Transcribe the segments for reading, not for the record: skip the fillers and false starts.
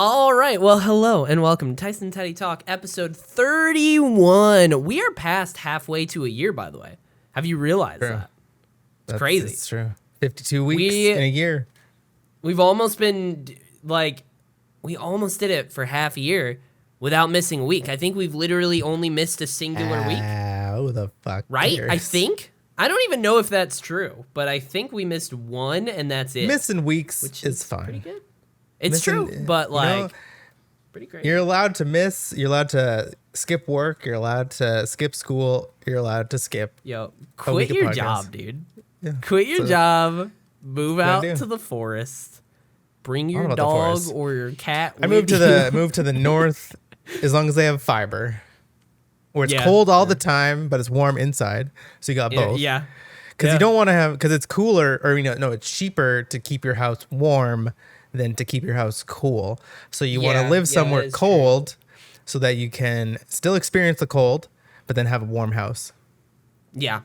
All right, well, hello and welcome to Tyson Teddy Talk, episode 31. We are past halfway to a year, by the way. Have you realized that? It's crazy. It's true. 52 weeks in a year. We've almost been, we almost did it for half a year without missing a week. I think we've literally only missed a singular week. Who the fuck Right? cares? I think. I don't even know if that's true, but I think we missed one and that's it. Missing weeks which is fine. Pretty good. It's true, but pretty great. You're allowed to miss. You're allowed to skip work. You're allowed to skip school. You're allowed to skip. Yo, quit your job, dude. Yeah. Quit your job. Move out do? to the forest. Bring your about the dog forest. or your cat. I moved to the north as long as they have fiber. Where it's Yeah, cold all the time, but it's warm inside. So you got both. Yeah. Because you don't want to have, because it's cooler, or it's cheaper to keep your house warm than to keep your house cool. So you want to live somewhere cold so that you can still experience the cold, but then have a warm house. Yeah.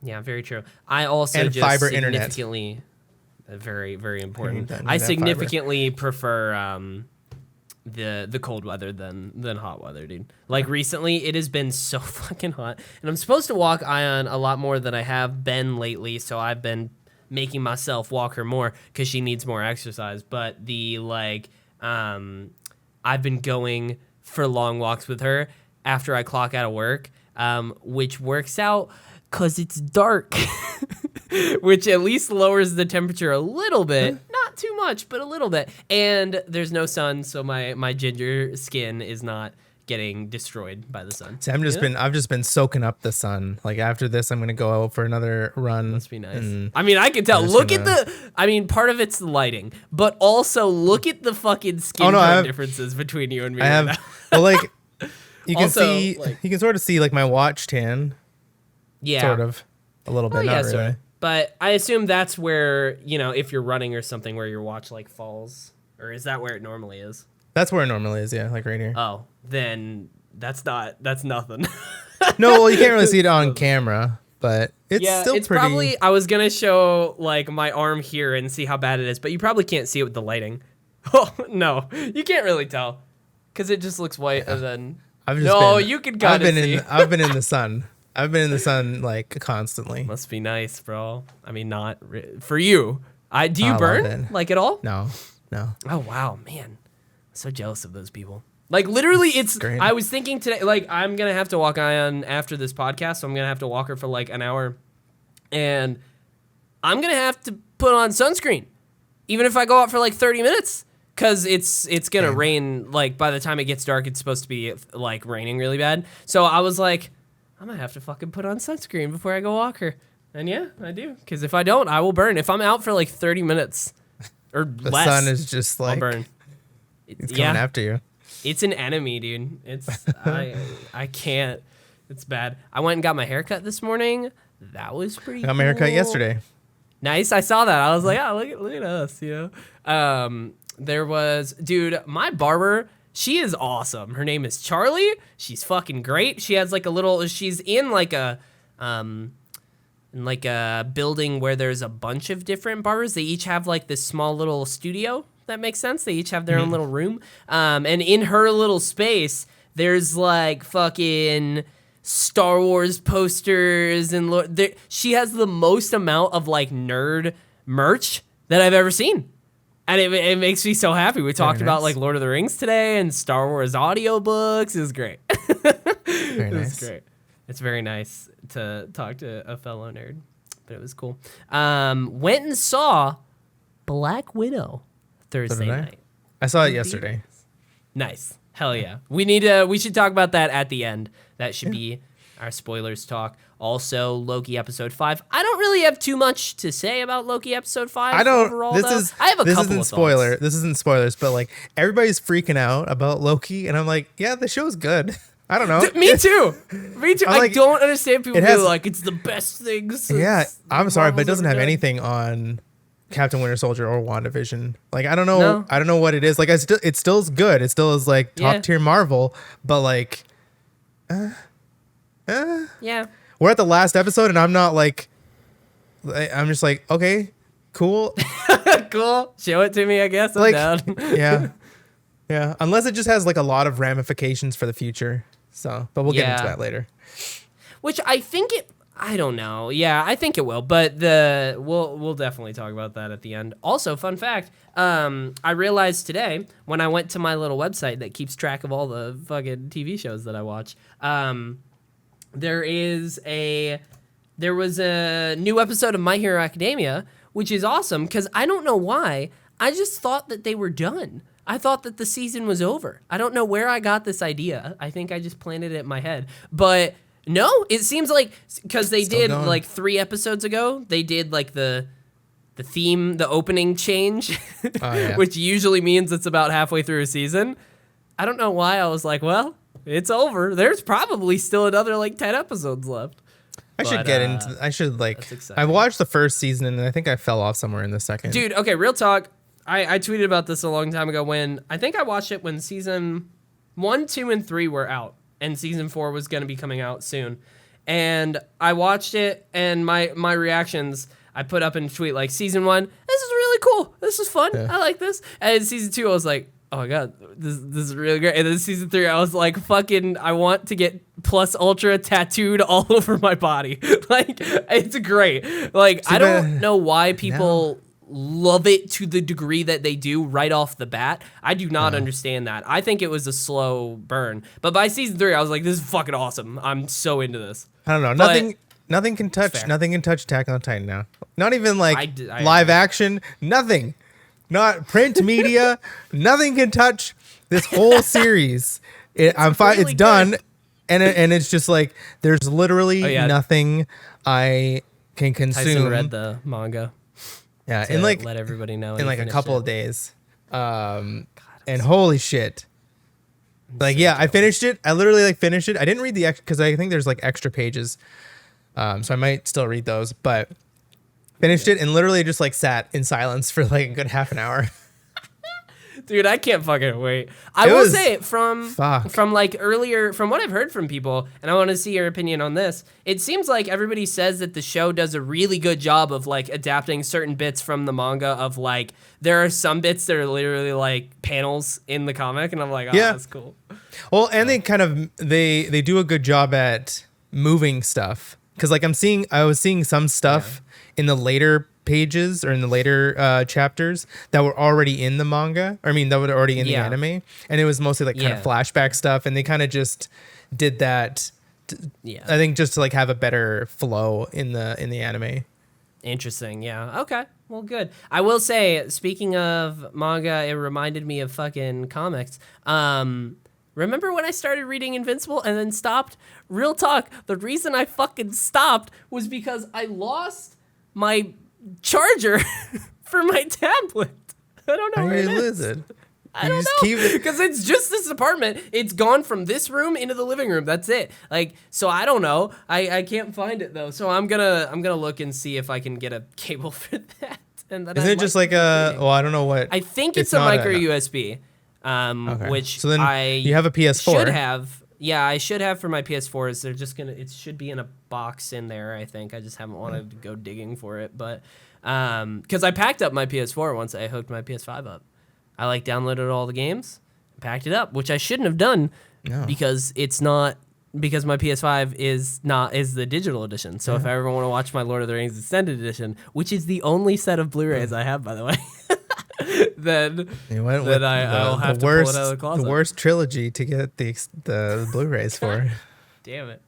Yeah, very true. I also and just fiber significantly, very, very important. Need I that significantly prefer the cold weather than hot weather, dude. Like recently, it has been so fucking hot, and I'm supposed to walk Ion a lot more than I have been lately. So I've been making myself walk her more because she needs more exercise. But I've been going for long walks with her after I clock out of work, which works out because it's dark, which at least lowers the temperature a little bit. Not too much, but a little bit. And there's no sun, so my ginger skin is not getting destroyed by the sun. See, I've just been soaking up the sun. Like after this, I'm gonna go out for another run. Must be nice. I mean, I can tell. Part of it's the lighting, but also look at the fucking skin tone differences between you and me. You can you can sort of see like my watch tan. Yeah, sort of a little bit, not really. Sort of. But I assume that's where, if you're running or something, where your watch like falls, or is that where it normally is? That's where it normally is, yeah, like right here. Oh, then that's nothing. No, well, you can't really see it on camera, but it's still it's pretty. Probably, I was gonna show like my arm here and see how bad it is, but you probably can't see it with the lighting. Oh no, you can't really tell because it just looks white and then. You can kind of see. I've been in the sun. I've been in the sun like constantly. Must be nice, bro. I mean, not for you. Do you burn like at all? No. Oh wow, man. So jealous of those people. Like literally, it's great. I was thinking today, like I'm gonna have to walk Ion after this podcast, so I'm gonna have to walk her for like an hour, and I'm gonna have to put on sunscreen, even if I go out for like 30 minutes, because it's gonna rain. Like by the time it gets dark, it's supposed to be like raining really bad. So I was like, I'm gonna have to fucking put on sunscreen before I go walk her, and yeah, I do, because if I don't, I will burn. If I'm out for like 30 minutes or the less, sun is just like I'll burn. It's coming after you. It's an enemy, dude. It's I can't. It's bad. I went and got my haircut this morning. That was pretty. Got my haircut yesterday. Nice. I saw that. I was like, look at us, There was, dude, my barber. She is awesome. Her name is Charlie. She's fucking great. She has like she's in like a building where there's a bunch of different barbers. They each have like this small little studio. That makes sense. They each have their own little room. And in her little space, there's like fucking Star Wars posters and she has the most amount of like nerd merch that I've ever seen. And it makes me so happy. We talked about like Lord of the Rings today and Star Wars audiobooks. It was great. It was great. It's very nice to talk to a fellow nerd, but it was cool. Went and saw Black Widow Thursday night. I saw it yesterday. Nice. Hell yeah. We should talk about that at the end. That should be our spoilers talk. Also, Loki episode 5. I don't really have too much to say about Loki episode 5. I don't. Overall, I have a couple of thoughts. This isn't spoilers, but like everybody's freaking out about Loki, and I'm like, yeah, the show's good. I don't know. Me too. I don't understand people who are like, it's the best thing. Yeah, I'm sorry, but it doesn't have anything on Captain Winter Soldier or WandaVision. Like, I don't know. No. I don't know what it is. Like, it still is good. It still is like top tier Marvel, but like, yeah. We're at the last episode, and I'm not like, I'm just like, okay, cool. Cool. Show it to me, I guess. I'm down. Yeah. Yeah, unless it just has like a lot of ramifications for the future. So, but we'll get into that later. Which I don't know. Yeah, I think it will, but we'll definitely talk about that at the end. Also, fun fact, I realized today when I went to my little website that keeps track of all the fucking TV shows that I watch, there was a new episode of My Hero Academia, which is awesome because I don't know why. I just thought that they were done. I thought that the season was over. I don't know where I got this idea. I think I just planted it in my head. But no, it seems like because they did like 3 episodes ago, they did like the theme, the opening change, which usually means it's about halfway through a season. I don't know why I was like, well, it's over. There's probably still another like 10 episodes left. I watched the first season and I think I fell off somewhere in the second. Dude, okay, real talk. I tweeted about this a long time ago when I think I watched it when season 1, 2, and 3 were out and season 4 was going to be coming out soon. And I watched it and my reactions, I put up in a tweet like season 1, this is really cool. This is fun. Yeah. I like this. And season 2, I was like, oh my God, this is really great. And then season 3, I was like, fucking, I want to get Plus Ultra tattooed all over my body. Like, it's great. Like, I don't know why people love it to the degree that they do right off the bat. I do not understand that. I think it was a slow burn. But by season 3, I was like, this is fucking awesome. I'm so into this. I don't know. Nothing can touch Attack on Titan now. Not even like live action. Nothing. Not print media. Nothing can touch this whole series. It's done, and it's just like there's literally nothing I can consume. Tyson read the manga. Yeah, and like let everybody know in like a couple of days. And holy shit. Like I finished it. I literally like finished it. I didn't read the because I think there's like extra pages. So I might still read those, but finished it and literally just like sat in silence for like a good half an hour. Dude, I can't fucking wait. I will say from like earlier, from what I've heard from people, and I want to see your opinion on this, it seems like everybody says that the show does a really good job of like adapting certain bits from the manga of like, there are some bits that are literally like panels in the comic, and I'm like, oh, that's cool. Well, and they kind of, they do a good job at moving stuff. Cause like I was seeing some stuff in the later pages or in the later chapters that were already in the manga. I mean, that were already in the anime, and it was mostly like kind of flashback stuff. And they kind of just did that. I think just to like have a better flow in the anime. Interesting. Yeah. Okay. Well, good. I will say, speaking of manga, it reminded me of fucking comics. Remember when I started reading Invincible and then stopped? Real talk. The reason I fucking stopped was because I lost my charger for my tablet. I don't know where it is. I don't know, because it's just this apartment. It's gone from this room into the living room. That's it. Like, so I don't know. I can't find it though. So I'm gonna look and see if I can get a cable for that. And then isn't it just like a? Well, I don't know what. I think it's a micro USB. Okay. Which so then you have a PS4. Should have. Yeah, I should have for my PS4s. They're just it should be in a box in there, I think. I just haven't wanted to go digging for it, but because I packed up my PS4 once I hooked my PS5 up. I like downloaded all the games, packed it up, which I shouldn't have done because it's not, because my PS5 is the digital edition. So if I ever want to watch my Lord of the Rings extended edition, which is the only set of Blu-rays I have, by the way, then I'll have to pull it out of the closet. The worst trilogy to get the Blu-rays for. Damn it.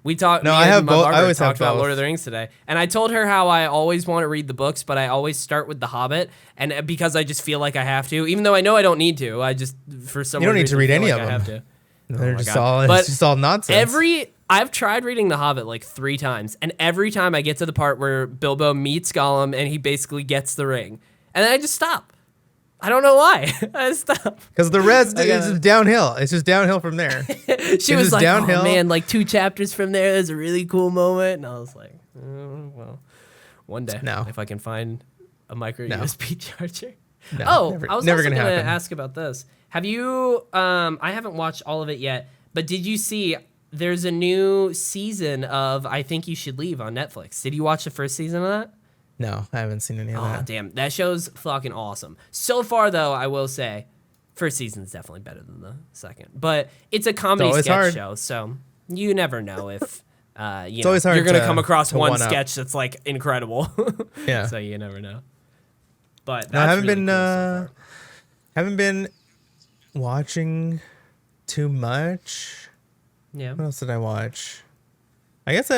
We talked. No, I have both. I always talked about Lord of the Rings today, and I told her how I always want to read the books, but I always start with The Hobbit, and because I just feel like I have to, even though I know I don't need to. I just for some reason you don't need to read any of them. I have to. They're just all nonsense. I've tried reading The Hobbit like 3 times, and every time I get to the part where Bilbo meets Gollum and he basically gets the ring, and then I just stop. I don't know why. I stopped. Because the rest is downhill. It's just downhill from there. She was like, downhill. Oh man, like 2 chapters from there's a really cool moment. And I was like, well, one day if I can find a micro USB charger. No, I was also going to ask about this. Have you, I haven't watched all of it yet, but did you see there's a new season of I Think You Should Leave on Netflix? Did you watch the first season of that? No, I haven't seen any of Oh, that. damn. That show's fucking awesome. So far, though, I will say, first season's definitely better than the second. But it's a comedy sketch show, so you never know if you're going to come across one sketch that's, like, incredible. Yeah. So you never know. But that's no, I haven't really been cool so far. haven't been watching too much. Yeah. What else did I watch? I guess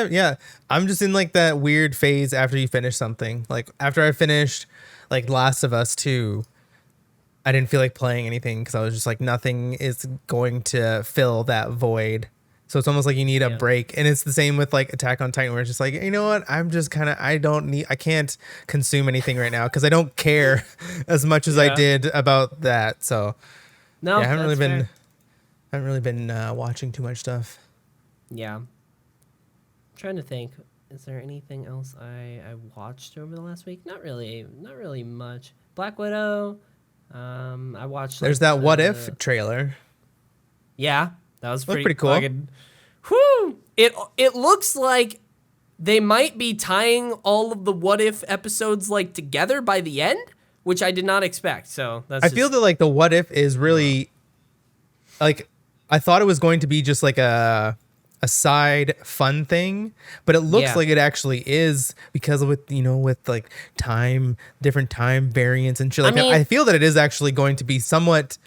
I'm just in like that weird phase after you finish something. Like after I finished like Last of Us 2, I didn't feel like playing anything because I was just like nothing is going to fill that void. So it's almost like you need a break. And it's the same with like Attack on Titan where it's just like, you know what? I'm just kind of I can't consume anything right now because I don't care as much as I did about that. So no, I haven't really been watching too much stuff. Yeah. Trying to think, is there anything else I watched over the last week? Not really much. Black Widow, I watched. There's that What If trailer. Yeah, that was pretty cool. Whew! It looks like they might be tying all of the What If episodes like together by the end, which I did not expect. So I feel that like the What If is really like I thought it was going to be just like a side fun thing, but it looks like it actually is because with like different time variants and shit like that. I feel that it is actually going to be somewhat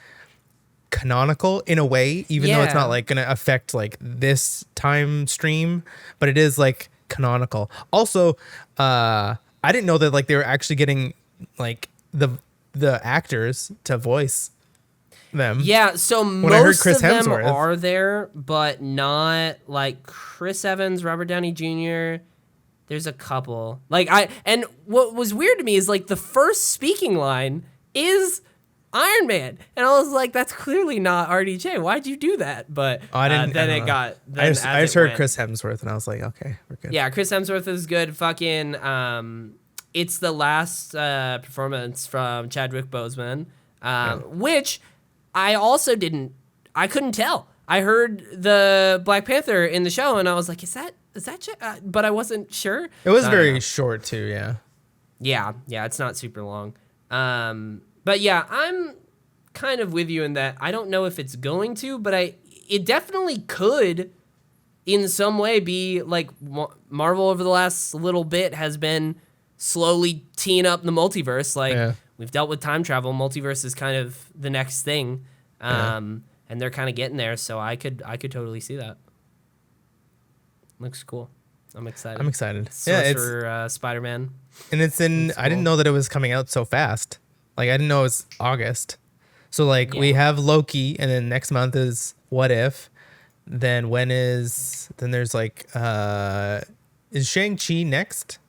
canonical in a way, even though it's not like going to affect like this time stream, but it is like canonical. Also, I didn't know that like they were actually getting like the actors to voice them. Yeah, so most of them are there, but not like Chris Evans, Robert Downey Jr. There's a couple. And what was weird to me is like the first speaking line is Iron Man, and I was like, that's clearly not RDJ. Why'd you do that? But I just heard Chris Hemsworth, and I was like, okay, we're good. Yeah, Chris Hemsworth is good. Fucking, it's the last performance from Chadwick Boseman, which I also couldn't tell. I heard the Black Panther in the show, and I was like, is that but I wasn't sure. It was very short too, yeah. Yeah, it's not super long. But yeah, I'm kind of with you in that I don't know if it's going to, but it definitely could in some way be like Marvel over the last little bit has been slowly teeing up the multiverse. Like we've dealt with time travel. Multiverse is kind of the next thing. And they're kind of getting there. So I could totally see that. Looks cool. I'm excited. Sorcerer, Spider-Man. And it's in, cool. I didn't know that it was coming out so fast. Like, I didn't know it was August. So, like, we have Loki, and then next month is What If. Then there's, like, is Shang-Chi next?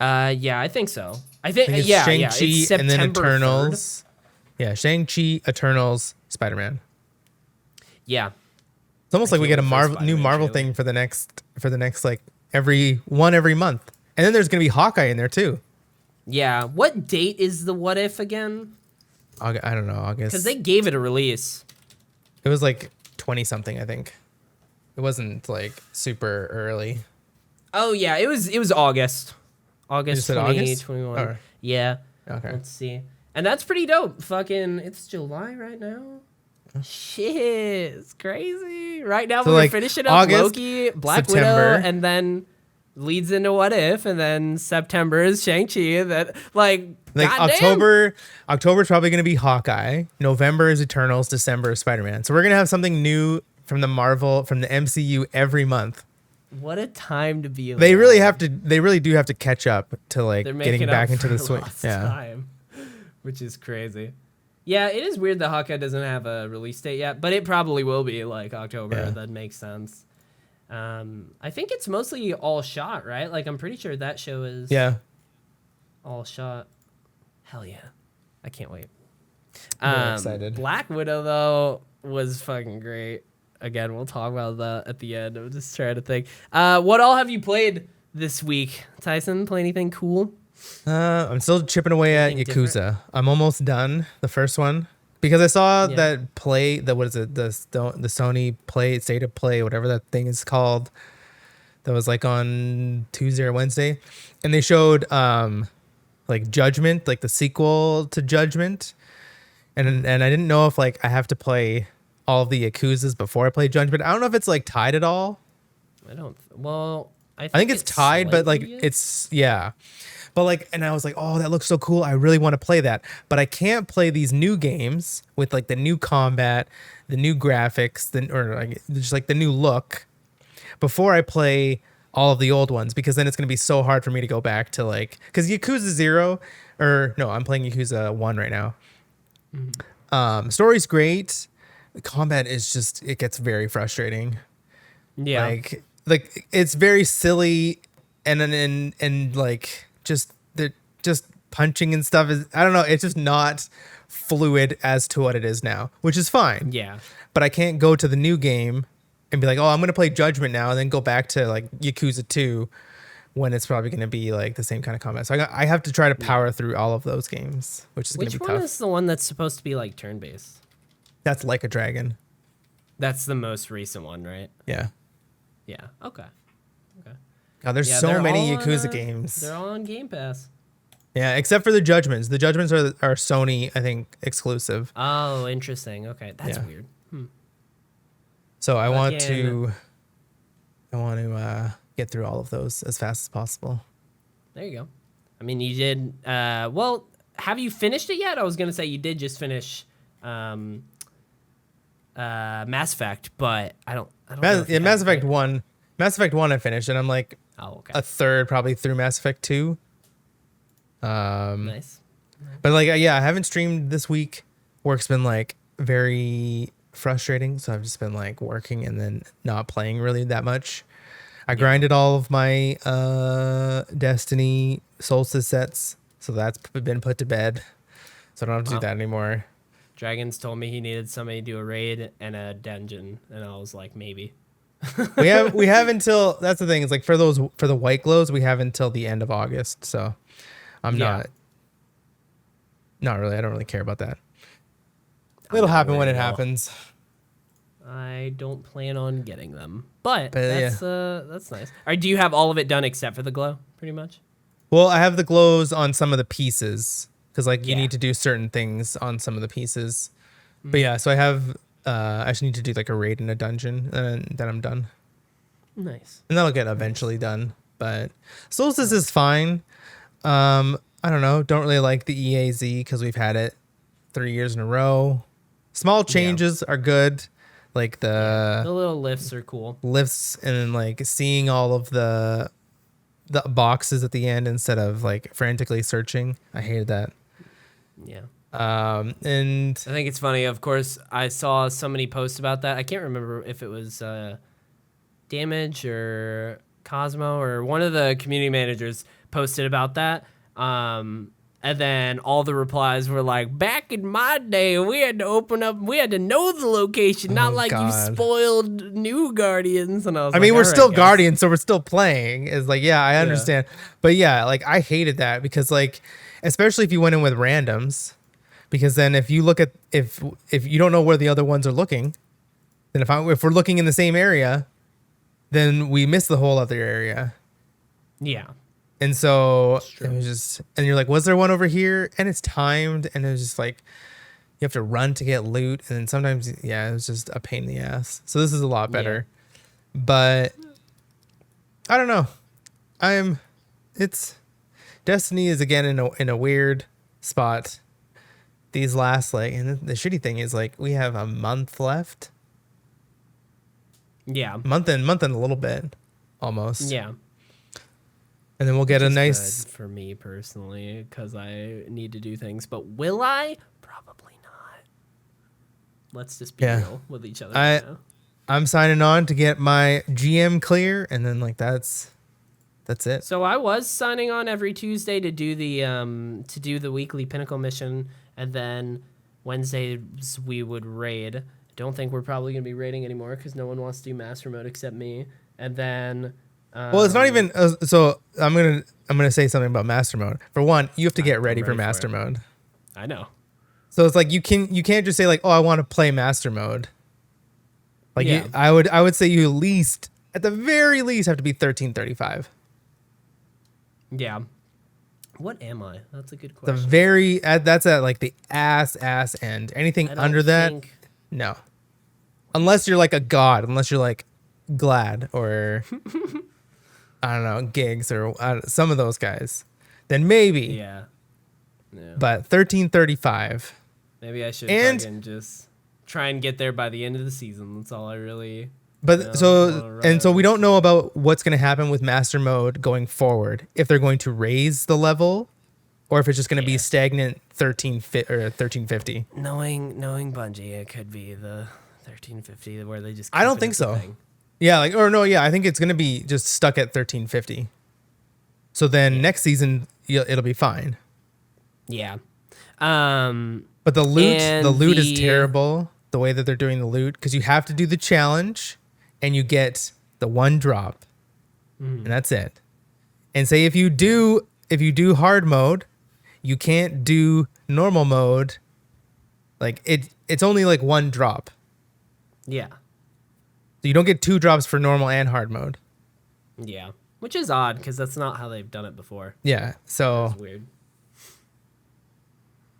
Yeah, I think so. I think it's Shang-Chi it's September and then Eternals. 3rd. Yeah, Shang-Chi, Eternals, Spider-Man. Yeah. It's almost like we get a new Marvel thing for the next like every month. And then there's going to be Hawkeye in there, too. Yeah. What date is the What If again? I don't know. August. Because they gave it a release. It was like 20-something, I think. It wasn't like super early. Oh, yeah. It was August. August 2021. August? Yeah. Okay. Let's see. And that's pretty dope. Fucking, it's July right now. Shit, it's crazy. Right now we're finishing up August, Loki, Black Widow, and then leads into What If, and then September is Shang-Chi. That like October's probably gonna be Hawkeye. November is Eternals. December is Spider-Man. So we're gonna have something new from the MCU every month. What a time to be alive. They really do have to catch up to like getting back into the swing. Time, which is crazy. Yeah, it is weird that Hawkeye doesn't have a release date yet, but it probably will be like October. Yeah. That makes sense. I think it's mostly all shot, right? Like I'm pretty sure that show is all shot. Hell yeah. I can't wait. I'm excited. Black Widow though was fucking great. Again, we'll talk about that at the end. I'm just trying to think. What all have you played this week, Tyson? Play anything cool? I'm still chipping away at Yakuza. Different? I'm almost done the first one because I saw the Sony Play, State of Play, whatever that thing is called. that was like on Tuesday or Wednesday, and they showed like Judgment, like the sequel to Judgment, and I didn't know if like I have to play all of the Yakuzas before I play Judgment. I don't know if it's like tied at all. I think it's tied, but like it's yeah. But like, and I was like, oh, that looks so cool. I really want to play that. But I can't play these new games with like the new combat, the new graphics, or like, just like the new look before I play all of the old ones, because then it's going to be so hard for me to go back to like, because Yakuza 0, or no, I'm playing Yakuza 1 right now. Mm-hmm. Story's great. The combat is just, it gets very frustrating. Yeah. Like it's very silly and like, just the punching and stuff is, I don't know, it's just not fluid as to what it is now, which is fine. Yeah. But I can't go to the new game and be like, oh, I'm gonna play Judgment now, and then go back to like Yakuza 2 when it's probably gonna be like the same kind of combat. So I have to try to power through all of those games, which is gonna be tough. Which one is the one that's supposed to be like turn-based? That's Like a Dragon. That's the most recent one, right? Yeah. Yeah. Okay. God, there's so many Yakuza games. They're all on Game Pass. Yeah, except for the Judgments. The Judgments are Sony, I think, exclusive. Oh, interesting. Okay, that's weird. So I want to get through all of those as fast as possible. There you go. I mean, you did. Well, have you finished it yet? I was gonna say you did just finish Mass Effect, but I don't know. Mass Effect 1. Mass Effect 1 I finished, and I'm like a third probably through Mass Effect 2. Nice. But like, yeah, I haven't streamed this week. Work's been like very frustrating, so I've just been like working and then not playing really that much. I grinded all of my Destiny Solstice sets, so that's been put to bed. So I don't have to do that anymore. Dragons told me he needed somebody to do a raid and a dungeon, and I was like, maybe. we have until, that's the thing, is like for the white glows, we have until the end of August. So I'm not really, I don't really care about that. It'll happen when it happens. I don't plan on getting them, but that's nice. All right, do you have all of it done except for the glow, pretty much? Well, I have the glows on some of the pieces, because like you need to do certain things on some of the pieces. Mm-hmm. But yeah, so I have I just need to do like a raid in a dungeon, and then I'm done. Nice. And that'll get eventually done. But Solstice is fine. I don't know. Don't really like the EAZ because we've had it 3 years in a row. Small changes are good. Like the little lifts are cool. Lifts, and then like seeing all of the boxes at the end instead of like frantically searching. I hated that. Yeah. And I think it's funny. Of course, I saw somebody post about that. I can't remember if it was Damage or Cosmo or one of the community managers posted about that. And then all the replies were like, back in my day, we had to open up, we had to know the location, not like you spoiled new Guardians. And I mean, we're still Guardians, so we're still playing. It's like, yeah, I understand. But yeah, like I hated that because like, especially if you went in with randoms, because then if you look at, if you don't know where the other ones are looking, then if we're looking in the same area, then we miss the whole other area. Yeah. And so it was just, and you're like, was there one over here? And it's timed, and it was just like, you have to run to get loot. And then sometimes, it was just a pain in the ass. So this is a lot better. Yeah. But I don't know. Destiny is again in a weird spot. These last and the shitty thing is like, we have a month left. Yeah. Month and a little bit, almost. Yeah. And then we'll get a nice... Good for me personally, because I need to do things. But will I? Probably not. Let's just be real with each other right now. I'm signing on to get my GM clear, and then like that's it. So I was signing on every Tuesday to do the weekly Pinnacle mission, and then Wednesdays we would raid. I don't think we're probably gonna be raiding anymore because no one wants to do Master Mode except me. And then. Well, it's not even. So I'm gonna say something about Master Mode. For one, you have to get ready for Master Mode. I know. So it's like you can't just say like, oh, I want to play Master Mode. Like I would say you at least at the very least have to be 1335. Yeah. What am I? That's a good The question. that's at like the ass end. Anything under that, no. Unless you're like a god, unless you're like Glad or I don't know, Gigs or some of those guys, then maybe. Yeah. But 1335. Maybe I should and fucking just try and get there by the end of the season. That's all I really. But so we don't know about what's going to happen with Master Mode going forward. If they're going to raise the level, or if it's just going to be stagnant 1350. Knowing Bungie, it could be the 1350 where they just. I don't think so. Yeah, I think it's going to be just stuck at 1350. So then next season it'll be fine. Yeah. But the loot is terrible. The way that they're doing the loot, because you have to do the challenge, and you get the one drop, and that's it. And say if you do hard mode, you can't do normal mode. Like it's only like one drop. Yeah. So you don't get 2 drops for normal and hard mode. Yeah, which is odd because that's not how they've done it before. Yeah, so that's weird.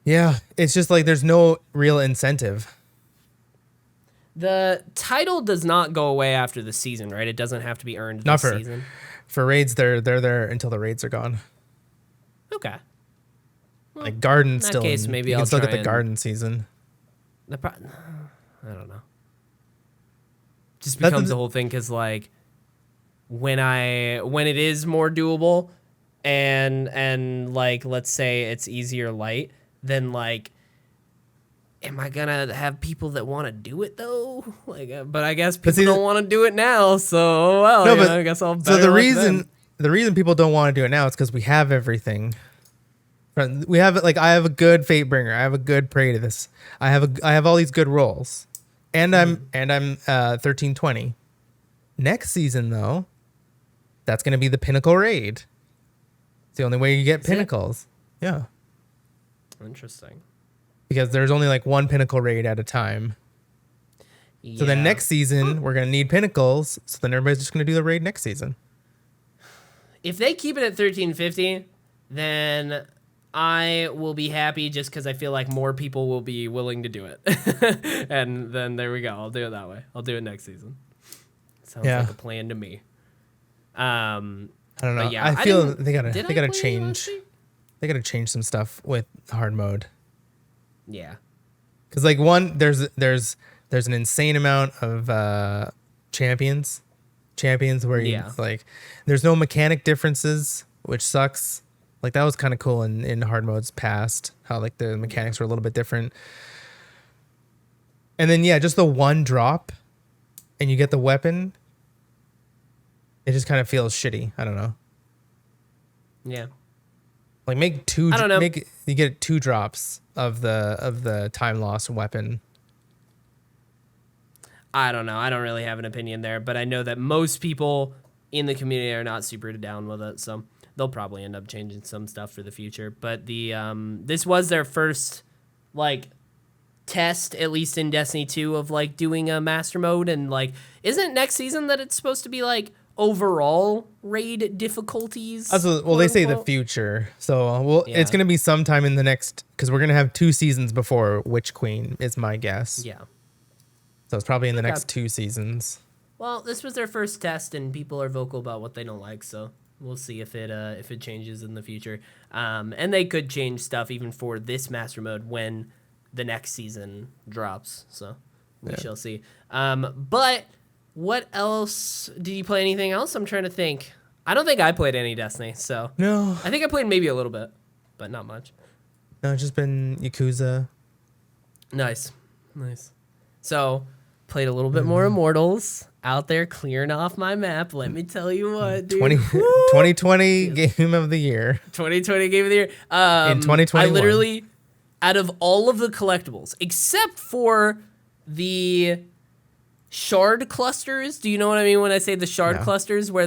Yeah, it's just like there's no real incentive. The title does not go away after the season, right? It doesn't have to be earned this season. For raids, they're there until the raids are gone. Okay. Well, like Garden still. Case, maybe you I'll can still try get the Garden season. I don't know. Just becomes the whole thing because like when it is more doable, and like let's say it's easier light, then like. Am I gonna have people that want to do it though? Like, but I guess people don't want to do it now. So I guess I'll. So the reason people don't want to do it now is because we have everything. We have like I have a good Fatebringer. I have a good Praetus. I have all these good rolls, and I'm 1320. Next season though, that's gonna be the Pinnacle raid. It's the only way you get pinnacles. Yeah. Interesting. Because there's only like one Pinnacle raid at a time. Yeah. So then next season, we're going to need Pinnacles. So then everybody's just going to do the raid next season. If they keep it at 1350, then I will be happy just because I feel like more people will be willing to do it. And then there we go. I'll do it that way. I'll do it next season. Sounds like a plan to me. I don't know. Yeah, I feel they gotta change. They gotta change some stuff with hard mode. Yeah, because like there's an insane amount of champions where you like there's no mechanic differences, which sucks. Like that was kind of cool in hard modes past, how like the mechanics were a little bit different. And then just the one drop, and you get the weapon. It just kind of feels shitty. I don't know. Yeah. Like make two. I don't know. You get 2 drops of the time loss weapon. I don't know. I don't really have an opinion there, but I know that most people in the community are not super down with it, so they'll probably end up changing some stuff for the future. But the this was their first like test, at least in Destiny 2, of like doing a master mode, and like isn't next season that it's supposed to be like overall raid difficulties? They say the future, so it's gonna be sometime in the next, because we're gonna have 2 seasons before Witch Queen is my guess. Yeah, so it's probably in the next 2 seasons. Well, this was their first test, and people are vocal about what they don't like, so we'll see if it changes in the future. And they could change stuff even for this master mode when the next season drops, so we shall see. But what else? Did you play anything else? I'm trying to think. I don't think I played any Destiny, so no. I think I played maybe a little bit, but not much. No, it's just been Yakuza. Nice. So played a little bit more Immortals, out there clearing off my map. Let me tell you what, dude. 2020 Game of the Year. 2020 Game of the Year. In 2021. I literally, out of all of the collectibles, except for the shard clusters. Do you know what I mean when I say the shard clusters, where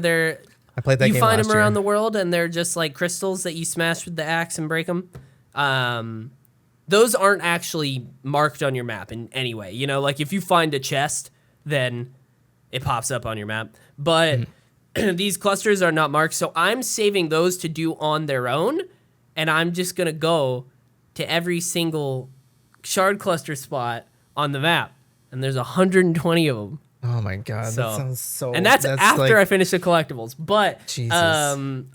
I played that game you find them around year. The world, and they're just like crystals that you smash with the axe and break them. Those aren't actually marked on your map in any way. You know, like if you find a chest, then it pops up on your map. But these clusters are not marked, so I'm saving those to do on their own, and I'm just going to go to every single shard cluster spot on the map, and there's 120 of them. Oh my god, that sounds so... And that's after I finished the collectibles. But Jesus.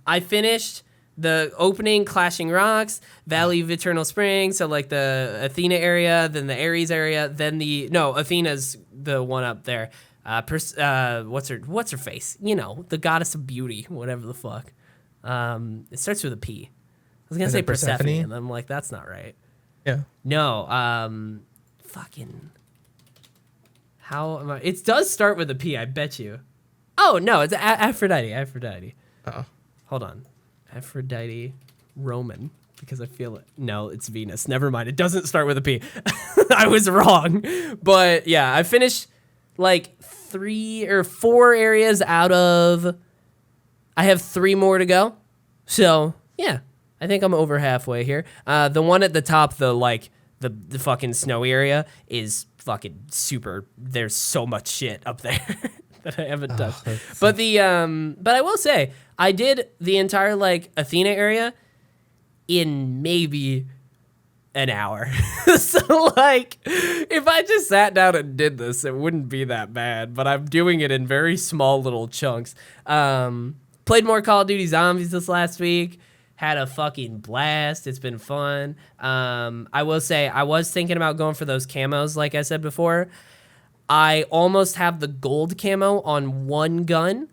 I finished the opening Clashing Rocks, Valley of Eternal Springs, so like the Athena area, then the Ares area, then Athena's the one up there. What's her face? You know, the goddess of beauty, whatever the fuck. It starts with a P. I was gonna say Persephone, and I'm like, that's not right. Yeah. No, fucking... How am I? It does start with a P, I bet you. Oh, no, it's Aphrodite. Oh. Hold on. Aphrodite Roman, because I feel it. No, it's Venus. Never mind. It doesn't start with a P. I was wrong. But yeah, I finished like 3 or 4 areas out of... I have 3 more to go. So, yeah, I think I'm over halfway here. The one at the top, the fucking snowy area is fucking super. There's so much shit up there that I haven't done. But but I will say, I did the entire like Athena area in maybe an hour. So like, if I just sat down and did this, it wouldn't be that bad, but I'm doing it in very small little chunks. Played more Call of Duty Zombies this last week. Had a fucking blast. It's been fun. I will say, I was thinking about going for those camos, like I said before. I almost have the gold camo on one gun.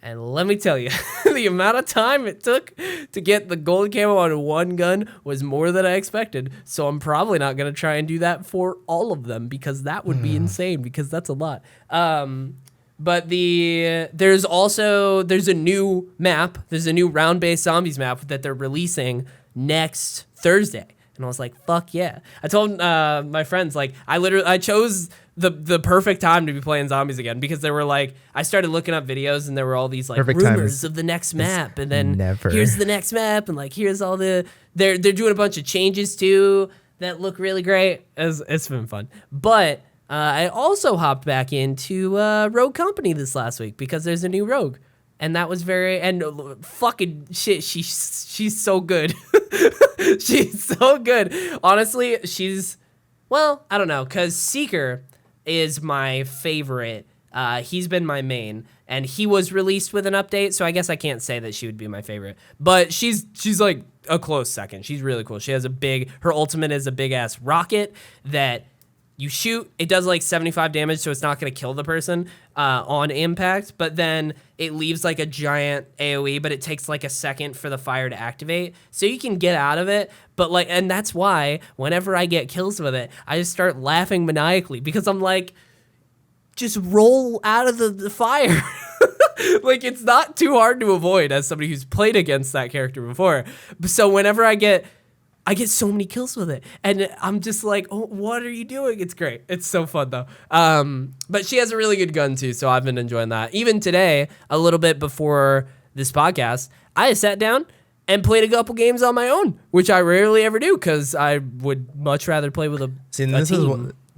And let me tell you, the amount of time it took to get the gold camo on one gun was more than I expected. So I'm probably not going to try and do that for all of them, because that would be insane, because that's a lot. But there's a new map. There's a new round-based zombies map that they're releasing next Thursday. And I was like, fuck yeah. I told my friends, like, I chose the perfect time to be playing zombies again, because there were like, I started looking up videos and there were all these like perfect rumors of the next map. And then here's the next map. And like, here's all they're doing a bunch of changes too that look really great. It's been fun. But I also hopped back into Rogue Company this last week because there's a new Rogue, and that was fucking shit. She's so good. She's so good. Honestly, I don't know, because Seeker is my favorite. He's been my main, and he was released with an update, so I guess I can't say that she would be my favorite. But she's like a close second. She's really cool. She has her ultimate is a big ass rocket that you shoot, it does like 75 damage, so it's not going to kill the person on impact, but then it leaves like a giant AoE, but it takes like a second for the fire to activate, so you can get out of it. But like, and that's why whenever I get kills with it, I just start laughing maniacally, because I'm like, just roll out of the fire. Like, it's not too hard to avoid as somebody who's played against that character before. So whenever I get so many kills with it, and I'm just like, oh, what are you doing? It's great. It's so fun, though. But she has a really good gun, too, so I've been enjoying that. Even today, a little bit before this podcast, I sat down and played a couple games on my own, which I rarely ever do, because I would much rather play with a team.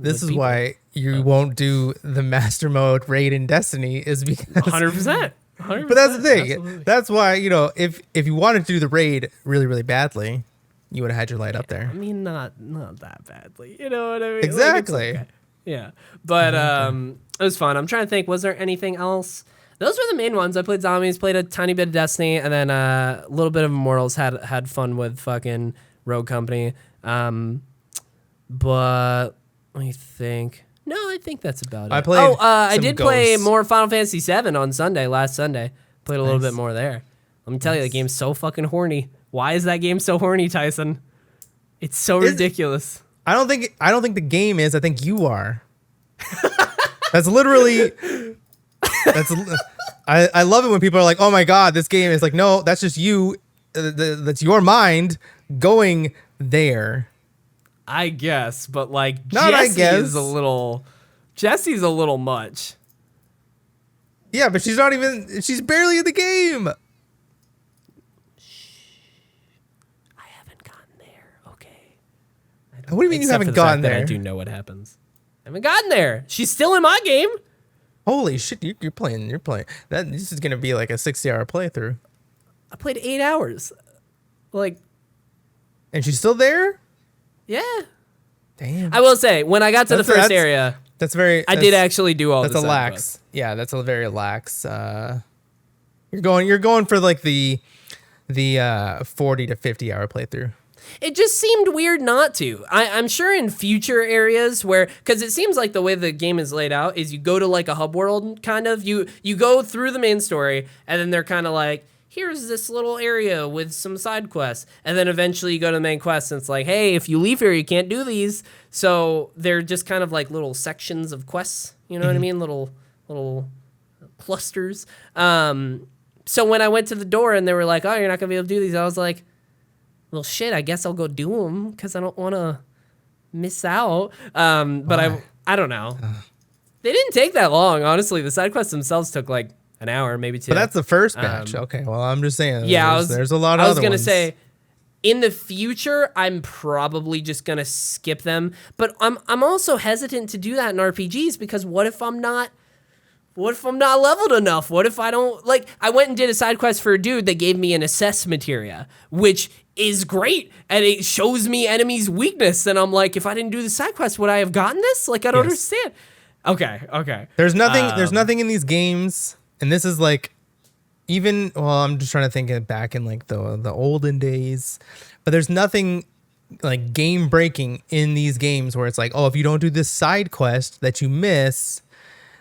This is why you won't do the master mode raid in Destiny, is because... 100%. But that's the thing. Absolutely. That's why, if you wanted to do the raid really, really badly, you would have had your light up there. I mean, not that badly. You know what I mean? Exactly. Like, okay. Yeah. But it was fun. I'm trying to think, was there anything else? Those were the main ones. I played Zombies, played a tiny bit of Destiny, and then a little bit of Immortals, had fun with fucking Rogue Company. But let me think. No, I think that's about it. I did play more Final Fantasy VII on last Sunday. Played a little bit more there. Let me tell you, the game's so fucking horny. Why is that game so horny, Tyson? It's so ridiculous. I don't think the game is. I think you are. That's literally. I love it when people are like, "Oh my god, this game is like." No, that's just you. That's your mind going there. I guess, but like Jesse's a little much. Yeah, but she's barely in the game. I haven't gotten there. Okay. What do you mean you haven't gotten there? I do know what happens. I haven't gotten there. She's still in my game. Holy shit, you're playing. That this is gonna be like a 60-hour playthrough. I played 8 hours. Like, and she's still there? Yeah. Damn. I will say, when I got to the first area, I did actually do all the side lax. quests. Yeah, that's a very lax. You're going for like the 40 to 50 hour playthrough. It just seemed weird not to. I'm sure in future areas where, because it seems like the way the game is laid out is you go to like a hub world, kind of. You go through the main story, and then they're kind of like, here's this little area with some side quests. And then eventually you go to the main quest, and it's like, hey, if you leave here, you can't do these. So they're just kind of like little sections of quests. You know what I mean? Little clusters. So when I went to the door and they were like, oh, you're not going to be able to do these, I was like, well, shit, I guess I'll go do them because I don't want to miss out. But I don't know. They didn't take that long, honestly. The side quests themselves took like an hour, maybe 2. But that's the first batch. Okay, well, I'm just saying. Yeah, there's a lot of other ones. I was going to say, in the future, I'm probably just going to skip them. But I'm also hesitant to do that in RPGs because what if I'm not leveled enough? What if I don't, like, I went and did a side quest for a dude that gave me an assess materia, which is great, and it shows me enemies' weakness, and I'm like, if I didn't do the side quest, would I have gotten this? Like, I don't understand. Okay. There's nothing in these games, and this is like, I'm just trying to think of back in like the olden days, but there's nothing like game breaking in these games where it's like, oh, if you don't do this side quest that you miss,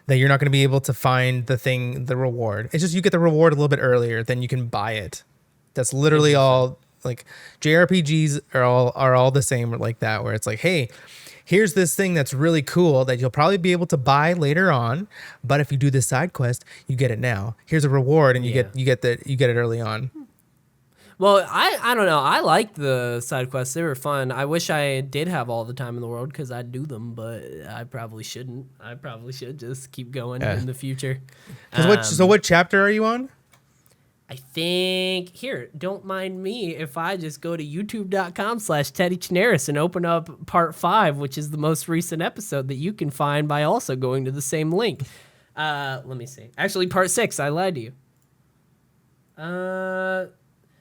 that you're not going to be able to find the reward. It's just you get the reward a little bit earlier, then you can buy it. That's literally all. Like JRPGs are all the same like that, where it's like, hey, here's this thing that's really cool that you'll probably be able to buy later on, but if you do this side quest, you get it now. Here's a reward, and you get it early on. Well, I don't know. I liked the side quests. They were fun. I wish I did have all the time in the world because I'd do them, but I probably shouldn't. I probably should just keep going in the future. So what chapter are you on? I think, here, don't mind me if I just go to youtube.com/TeddyChinaris and open up part 5, which is the most recent episode that you can find by also going to the same link. Let me see. Actually, part 6, I lied to you.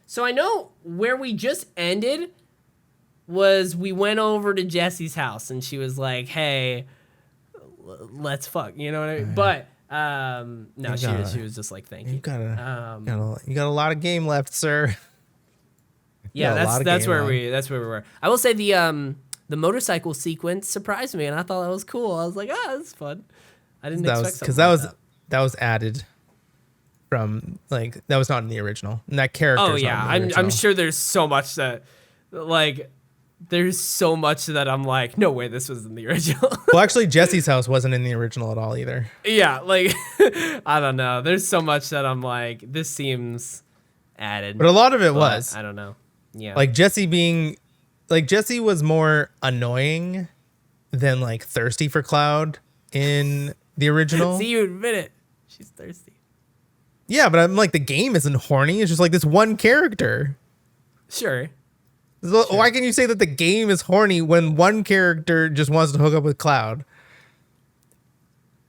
So I know where we just ended was we went over to Jessie's house, and she was like, hey, let's fuck, you know what I mean? But... no, she was just like, thank you. You got a lot of game left, sir. Yeah, that's where we were. I will say the motorcycle sequence surprised me, and I thought that was cool. I was like, that's fun. I didn't expect something because that was added from, like, that was not in the original. And that character. Oh yeah, I'm sure there's so much that I'm like, no way this was in the original. Well, actually, Jesse's house wasn't in the original at all either. Yeah, like, I don't know. There's so much that I'm like, this seems added. But a lot of it was. I don't know. Yeah. Like, Jesse was more annoying than, like, thirsty for Cloud in the original. See, you admit it. She's thirsty. Yeah, but I'm like, the game isn't horny. It's just like this one character. Sure. So why can you say that the game is horny when one character just wants to hook up with Cloud?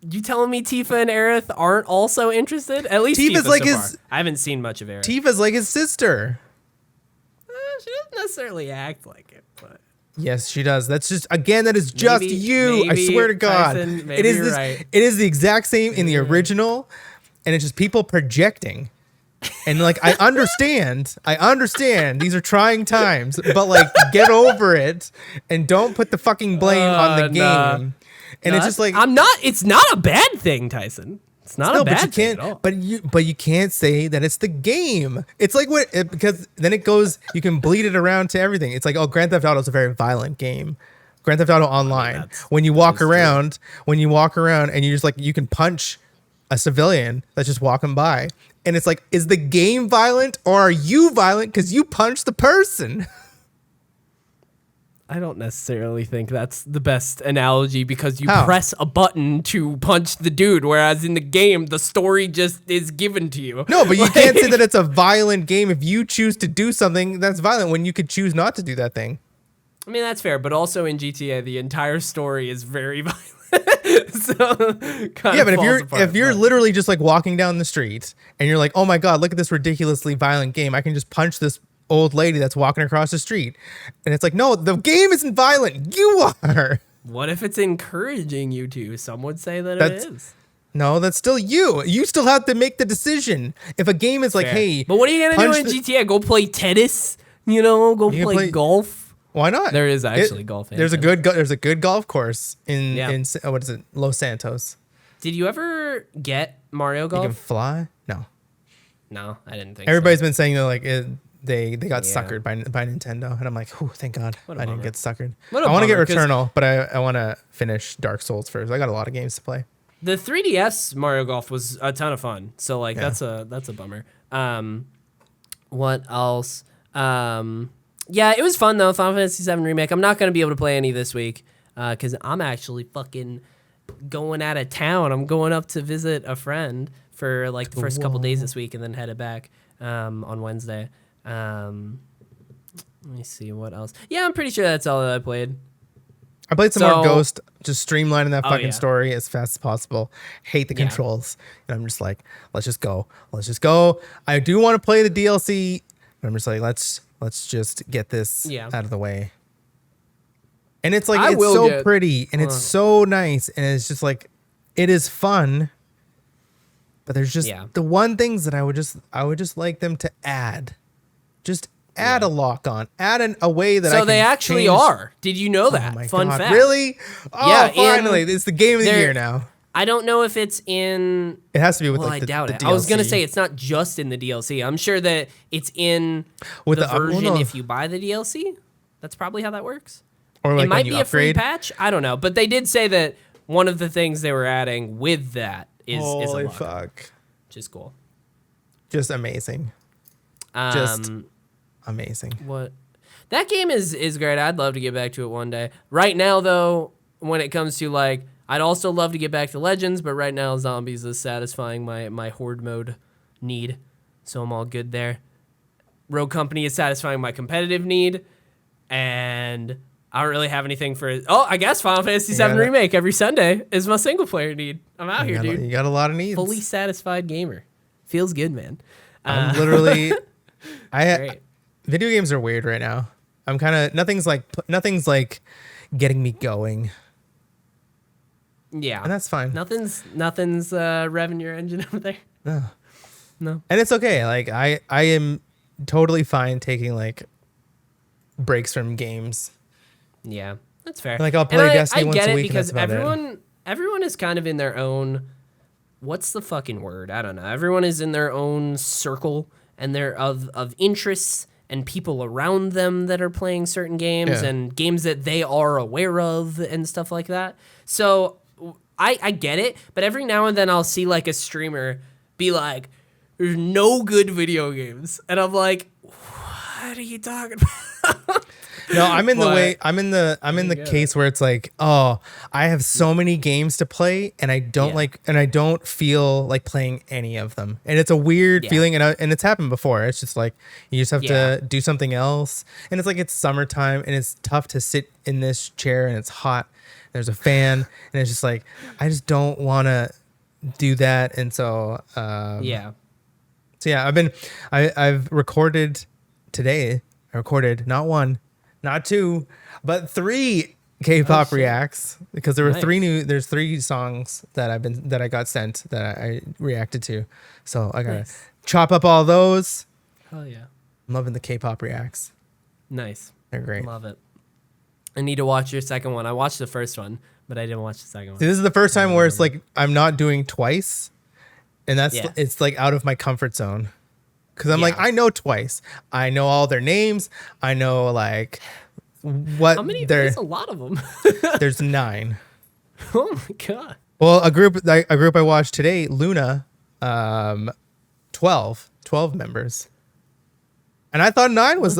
You telling me Tifa and Aerith aren't also interested? At least Tifa's like so far. I haven't seen much of Aerith. Tifa's like his sister. She doesn't necessarily act like it, but yes, she does. That's just, again, that is just you. I swear to God, Tyson, it is right. It is the exact same in the original, and it's just people projecting. And like, I understand. These are trying times, but like, get over it and don't put the fucking blame on the game. Nah. And it's just like, it's not a bad thing, Tyson. It's not a bad thing at all. But you can't say that it's the game. It's like because then it goes, you can bleed it around to everything. It's like, oh, Grand Theft Auto is a very violent game. Grand Theft Auto Online. When you walk around and you just like, you can punch a civilian that's just walking by. And it's like, is the game violent or are you violent because you punched the person? I don't necessarily think that's the best analogy because you press a button to punch the dude, whereas in the game, the story just is given to you. No, but you can't say that it's a violent game if you choose to do something that's violent when you could choose not to do that thing. I mean, that's fair, but also in GTA, the entire story is very violent. So yeah, but if you're literally just like walking down the street and you're like, oh my god, look at this ridiculously violent game, I can just punch this old lady that's walking across the street, and it's like, no, the game isn't violent, you are. What if it's encouraging you to? Some would say that it is. No, that's still you. You still have to make the decision. If a game is like, Fair. hey, but what are you gonna do in GTA? Go play tennis? You know, go play golf. Why not? There is actually golf. There's a good golf course in what is it, Los Santos. Did you ever get Mario Golf? You can fly? No, I didn't think. Everybody's been saying that like they got suckered by Nintendo, and I'm like, oh, thank God I didn't get suckered. I want to get Returnal, but I want to finish Dark Souls first. I got a lot of games to play. The 3DS Mario Golf was a ton of fun. So like that's a bummer. What else? Yeah, it was fun though. Final Fantasy VII Remake. I'm not gonna be able to play any this week because I'm actually fucking going out of town. I'm going up to visit a friend for like the first couple days this week, and then headed back on Wednesday. Let me see what else. Yeah, I'm pretty sure that's all that I played. I played some more Ghost, just streamlining that fucking story as fast as possible. Hate the controls. And I'm just like, let's just go. I do want to play the DLC. And I'm just like, let's just get this out of the way. And it's like, it's so pretty and it's so nice. And it's just like, it is fun. But there's just the one things that I would just like them to add. Just add a lock on. Add a way that I can they actually change. are. Did you know that? Oh Fun fact. Really? Oh, finally. It's the game of the year now. I don't know if it's in... It has to be with I doubt it. DLC. I was going to say it's not just in the DLC. I'm sure that it's in with the version if you buy the DLC. That's probably how that works. Or like it might be a free patch. I don't know. But they did say that one of the things they were adding with that is a lock. Fuck. Which is cool. Just amazing. Just amazing. What? That game is great. I'd love to get back to it one day. Right now, though, when it comes to like... I'd also love to get back to Legends, but right now Zombies is satisfying my horde mode need, so I'm all good there. Rogue Company is satisfying my competitive need, and I don't really have anything for... Oh, I guess Final Fantasy VII Remake every Sunday is my single player need. I'm out here, dude. You got a lot of needs. Fully satisfied gamer. Feels good, man. I'm literally... Video games are weird right now. I'm kind of... Nothing's like getting me going. Yeah, and that's fine. Nothing's revving your engine over there. No. And it's okay. Like I am totally fine taking like breaks from games. Yeah, that's fair. Like I'll play Destiny once a week. Because everyone is kind of in their own. What's the fucking word? I don't know. Everyone is in their own circle, and they're of interests and people around them that are playing certain games and games that they are aware of and stuff like that. So. I get it, but every now and then I'll see like a streamer be like, "There's no good video games," and I'm like, "What are you talking about?" No, I'm in the case where it's like, oh, I have so many games to play, and I don't feel like playing any of them, and it's a weird feeling, and it's happened before. It's just like you just have to do something else, and it's like it's summertime, and it's tough to sit in this chair, and it's hot. There's a fan, and it's just like I just don't want to do that, and so I've recorded today. I recorded not one, not two, but 3 K-pop reacts because there were there's 3 songs that I got sent that I reacted to, so I gotta chop up all those. Hell yeah, I'm loving the K-pop reacts. Nice, they're great. Love it. I need to watch your second one. I watched the first one, but I didn't watch the second one. See, this is the first time where it's like I'm not doing twice, and it's like out of my comfort zone. Because I'm like, I know Twice. I know all their names. I know like what. How many? There's a lot of them. There's 9. Oh my god. Well, a group I watched today, Luna, 12 members. And I thought 9 was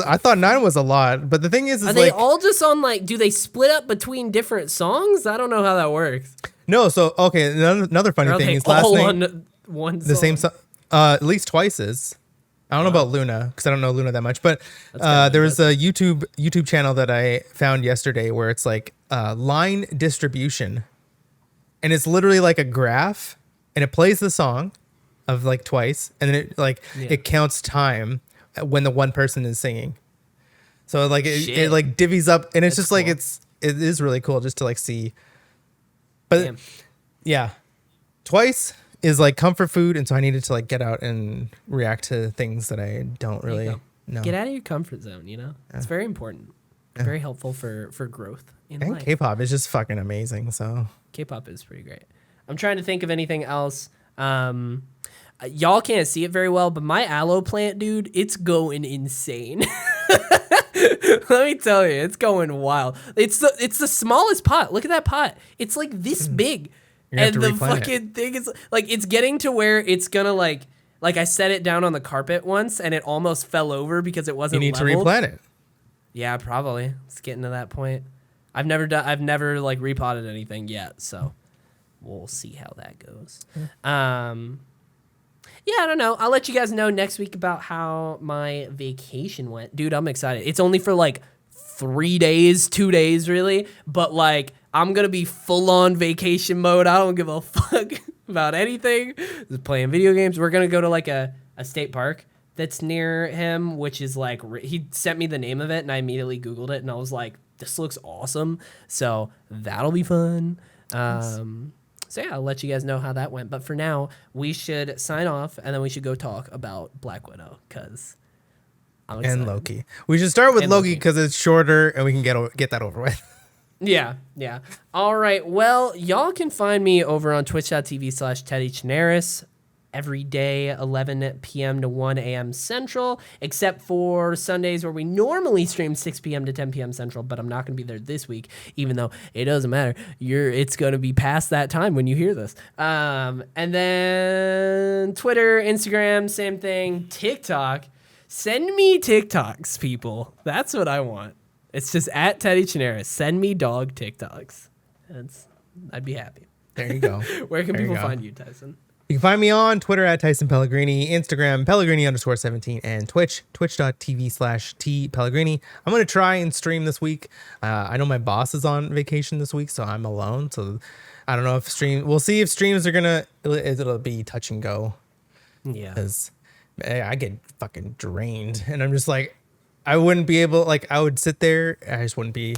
a lot, but the thing is are they all just on like? Do they split up between different songs? I don't know how that works. No, so okay. Another funny thing is last name one the same song. At least Twice is. I don't know about Luna because I don't know Luna that much, but there was a YouTube channel that I found yesterday where it's like line distribution, and it's literally like a graph, and it plays the song of like twice, and then it counts time when the one person is singing. So like it like divvies up, and it's just cool. Like it is really cool just to like see. But damn. Yeah, twice is like comfort food, and so I needed to like get out and react to things that I don't really know. Get out of your comfort zone, you know? It's very important. Very helpful for growth in life. K-pop is just fucking amazing, so. K-pop is pretty great. I'm trying to think of anything else. Y'all can't see it very well, but my aloe plant, dude, it's going insane. Let me tell you, it's going wild. It's the smallest pot. Look at that pot. It's like this big. And the fucking thing is like, it's getting to where it's gonna like I set it down on the carpet once and it almost fell over because it wasn't leveled. You need to replant it. Yeah, probably. It's getting to that point. I've never like repotted anything yet, so we'll see how that goes. Yeah, I don't know. I'll let you guys know next week about how my vacation went. Dude, I'm excited. It's only for like 2 days really, but like I'm gonna be full on vacation mode. I don't give a fuck about anything. Just playing video games. We're gonna go to like a state park that's near him, which is like, he sent me the name of it and I immediately Googled it and I was like, this looks awesome. So that'll be fun. Nice. So yeah, I'll let you guys know how that went. But for now, we should sign off, and then we should go talk about Black Widow, because I'm excited. And Loki. We should start with Loki because it's shorter, and we can get that over with. Yeah. All right. Well, y'all can find me over on twitch.tv/TeddyChinaris every day, 11 p.m. to 1 a.m. Central, except for Sundays where we normally stream 6 p.m. to 10 p.m. Central, but I'm not going to be there this week, even though it doesn't matter. It's going to be past that time when you hear this. And then Twitter, Instagram, same thing. TikTok. Send me TikToks, people. That's what I want. It's just at Teddy Chinaris. Send me dog TikToks. I'd be happy. There you go. Where can people find you, Tyson? You can find me on Twitter at Tyson Pellegrini, Instagram Pellegrini_17, and twitch.tv/T_Pellegrini. I'm going to try and stream this week. I know my boss is on vacation this week, so I'm alone. So I don't know if we'll see if streams are it'll be touch and go. Yeah. Because I get fucking drained, and I'm just like, I wouldn't be able, like, I would sit there, it wouldn't be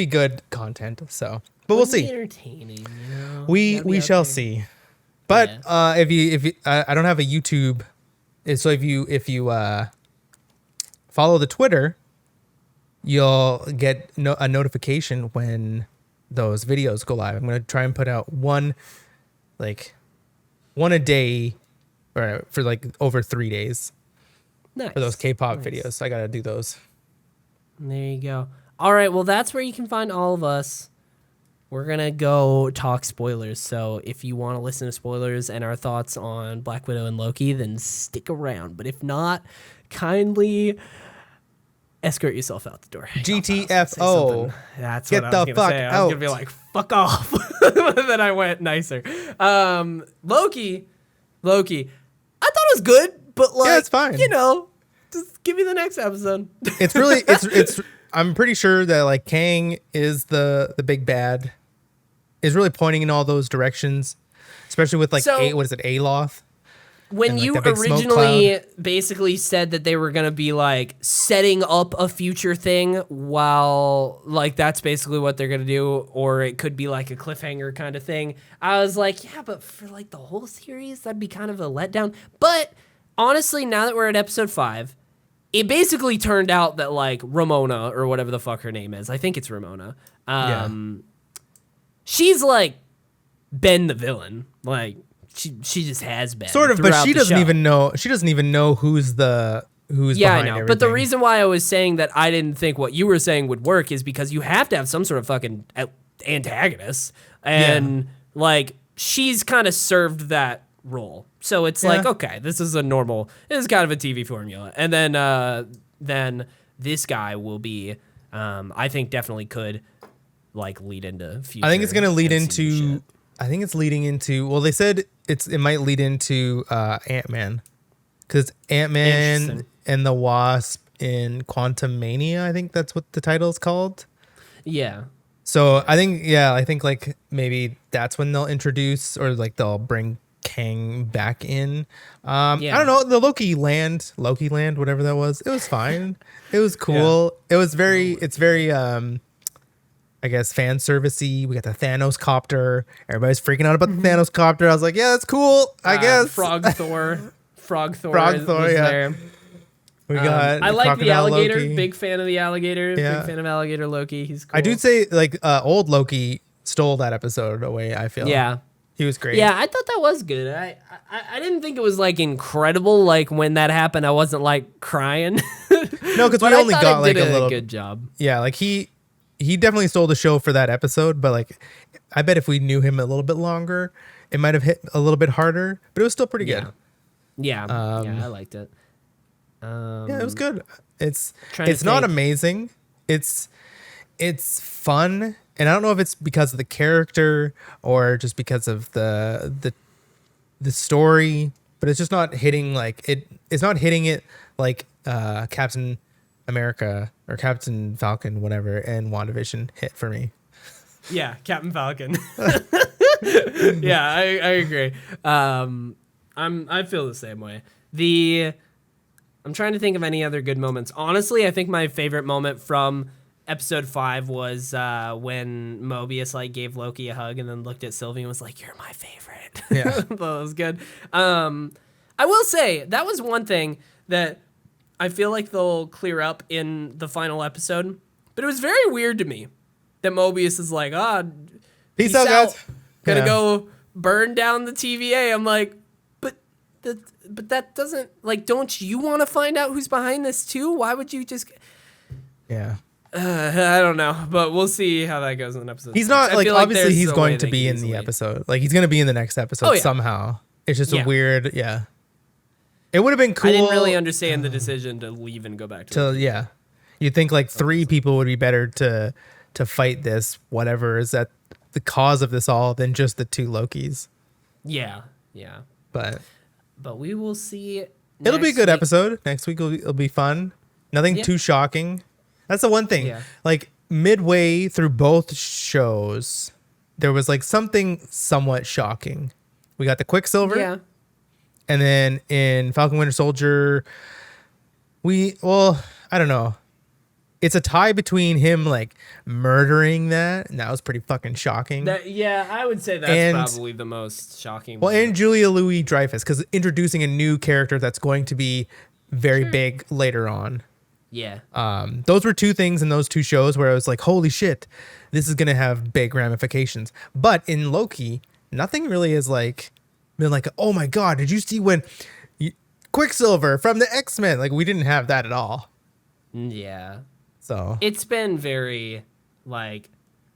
good content. So, but we'll see. Entertaining, you know? We shall see. But if you I don't have a YouTube, so if you follow the Twitter, you'll get a notification when those videos go live. I'm gonna try and put out one a day, or for like over 3 days. Nice. For those K-pop videos. So I gotta do those. There you go. All right, well, that's where you can find all of us. We're going to go talk spoilers, so if you want to listen to spoilers and our thoughts on Black Widow and Loki, then stick around. But if not, kindly escort yourself out the door. GTFO. That's what I was going to say. I was going to be like, fuck off. Then I went nicer. Loki, I thought it was good, but like, yeah, it's fine. You know, just give me the next episode. It's really, it's I'm pretty sure that like Kang is the big bad, is really pointing in all those directions, especially with like Aloth. When you originally basically said that they were going to be like setting up a future thing, while like that's basically what they're going to do, or it could be like a cliffhanger kind of thing, I was like, yeah, but for like the whole series, that'd be kind of a letdown. But honestly, now that we're at episode 5, it basically turned out that like Ramona, or whatever the fuck her name is, I think it's Ramona, she's like been the villain. Like she just has been sort of, but she doesn't even know. She doesn't even know who's behind I know. everything. But the reason why I was saying that I didn't think what you were saying would work is because you have to have some sort of fucking antagonist, and like she's kind of served that role. So it's like, okay, this is kind of a TV formula. And then this guy will be, I think definitely could like lead into future. I think it's going to lead into, shit. I think it's leading into, well, they said it might lead into Ant-Man, because Ant-Man and the Wasp in Quantumania, I think that's what the title is called. Yeah. So I think like maybe that's when they'll introduce or like they'll bring Kang back in. I don't know, the Loki land, whatever that was. It was fine. It was cool. It's very I guess fan servicey. We got the Thanos copter. Everybody's freaking out about the Thanos copter. I was like, yeah, that's cool. I guess. Frog Thor was there. We got. I like the alligator. Loki. Big fan of the alligator. Yeah. Big fan of alligator Loki. He's cool. I do say like old Loki stole that episode away. I feel. Yeah. He was great. Yeah, I thought that was good. I didn't think it was like incredible. Like when that happened, I wasn't like crying. No, because we only got like a little good job. Yeah, like he definitely stole the show for that episode. But like, I bet if we knew him a little bit longer, it might have hit a little bit harder. But it was still pretty good. Yeah, I liked it. Yeah, it was good. It's not amazing. It's fun, and I don't know if it's because of the character or just because of the story, but it's just not hitting like it. It's not hitting it like Captain America or Captain Falcon, whatever, and WandaVision hit for me. Yeah, Captain Falcon. Yeah, I agree. I feel the same way. I'm trying to think of any other good moments. Honestly, I think my favorite moment from episode 5 was when Mobius like gave Loki a hug and then looked at Sylvie and was like, "You're my favorite." Yeah, that was good. I will say that was one thing that I feel like they'll clear up in the final episode, but it was very weird to me that Mobius is like, peace out, guys. Gonna go burn down the TVA. I'm like, but that doesn't, like, don't you want to find out who's behind this too? Why would you just... Yeah. I don't know, but we'll see how that goes in the episode. He's not, like, obviously he's going to be in the episode. Like, he's going to be in the next episode somehow. It's just a weird, It would have been cool. I didn't really understand the decision to leave and go back to yeah. You'd think, like, 3 people would be better to fight this, whatever is at the cause of this all, than just the 2 Lokis. Yeah. But we will see. It'll be a good episode. Next week it'll be fun. Nothing too shocking. That's the one thing. Yeah. Like midway through both shows, there was like something somewhat shocking. We got the Quicksilver. Yeah. And then in Falcon Winter Soldier, I don't know. It's a tie between him like murdering that, and that was pretty fucking shocking. I would say that's probably the most shocking. Well, and Julia Louis-Dreyfus, because introducing a new character that's going to be very big later on. Yeah. Those were 2 things in those 2 shows where I was like, holy shit, this is gonna have big ramifications. But in Loki, nothing really has like been like, oh my god, did you see when Quicksilver from the X-Men? Like, we didn't have that at all. Yeah. So it's been very like,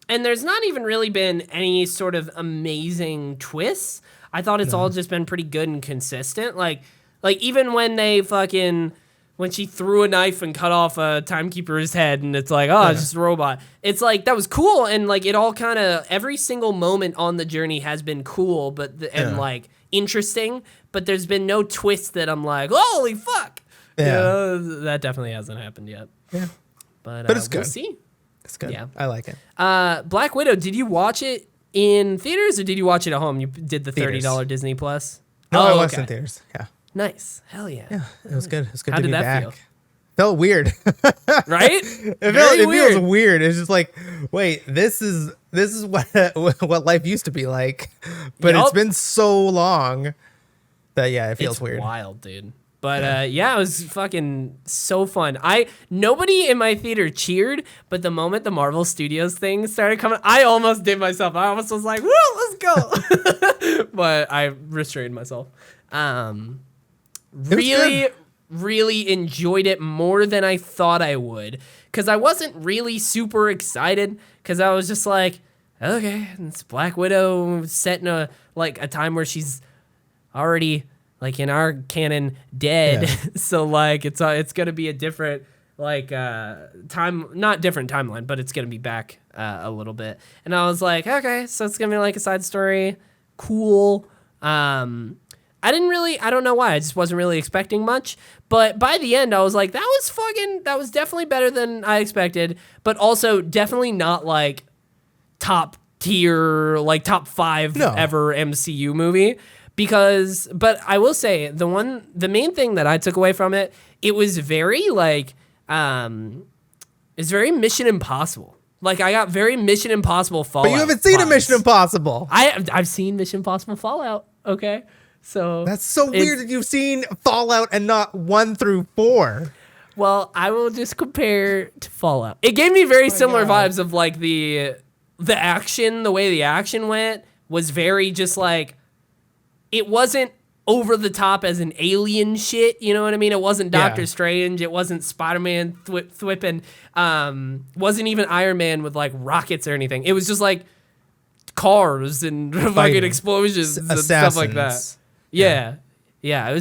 and there's not even really been any sort of amazing twists. I thought it's all just been pretty good and consistent. Like even when when she threw a knife and cut off a timekeeper's head and it's like, it's just a robot. It's like, that was cool. And like, it all kind of, every single moment on the journey has been cool, and like interesting, but there's been no twist that I'm like, holy fuck. Yeah. That definitely hasn't happened yet. Yeah. But it's good. We'll see. It's good. Yeah. I like it. Black Widow, did you watch it in theaters or did you watch it at home? You did the $30 Disney Plus? No, I watched it in theaters. Yeah. Nice. Hell yeah. Yeah, it was good. It was good How to did be that back. feel? Felt weird. Right? It feels weird. It's just like, wait, this is what life used to be like. But it's been so long that it feels weird. It's wild, dude. But it was fucking so fun. Nobody in my theater cheered, but the moment the Marvel Studios thing started coming, I almost did myself. I almost was like, "Woo, let's go!" But I restrained myself. Really enjoyed it more than I thought I would, because I wasn't really super excited, because I was just like, okay, it's Black Widow set in a time where she's already, like, in our canon, dead. Yeah. So like it's gonna be a different not different timeline, but it's gonna be back a little bit. And I was like, okay, so it's gonna be like a side story, cool. I don't know why, I just wasn't really expecting much. But by the end, I was like, that was definitely better than I expected, but also definitely not like top tier, like top 5 No. ever MCU movie. But I will say the main thing that I took away from it, it was very like, it's very Mission Impossible. Like I got very Mission Impossible Fallout. But you haven't seen vibes. a Mission Impossible. I've seen Mission Impossible Fallout. Okay, so that's so weird that you've seen Fallout and not 1 through 4. Well, I will just compare to Fallout. It gave me very similar vibes of like the action, the way the action went was very just like, it wasn't over the top as an alien shit, you know what I mean? It wasn't Doctor Strange, it wasn't Spider-Man thwipping, wasn't even Iron Man with like rockets or anything. It was just like cars and fucking explosions and stuff like that. Yeah. It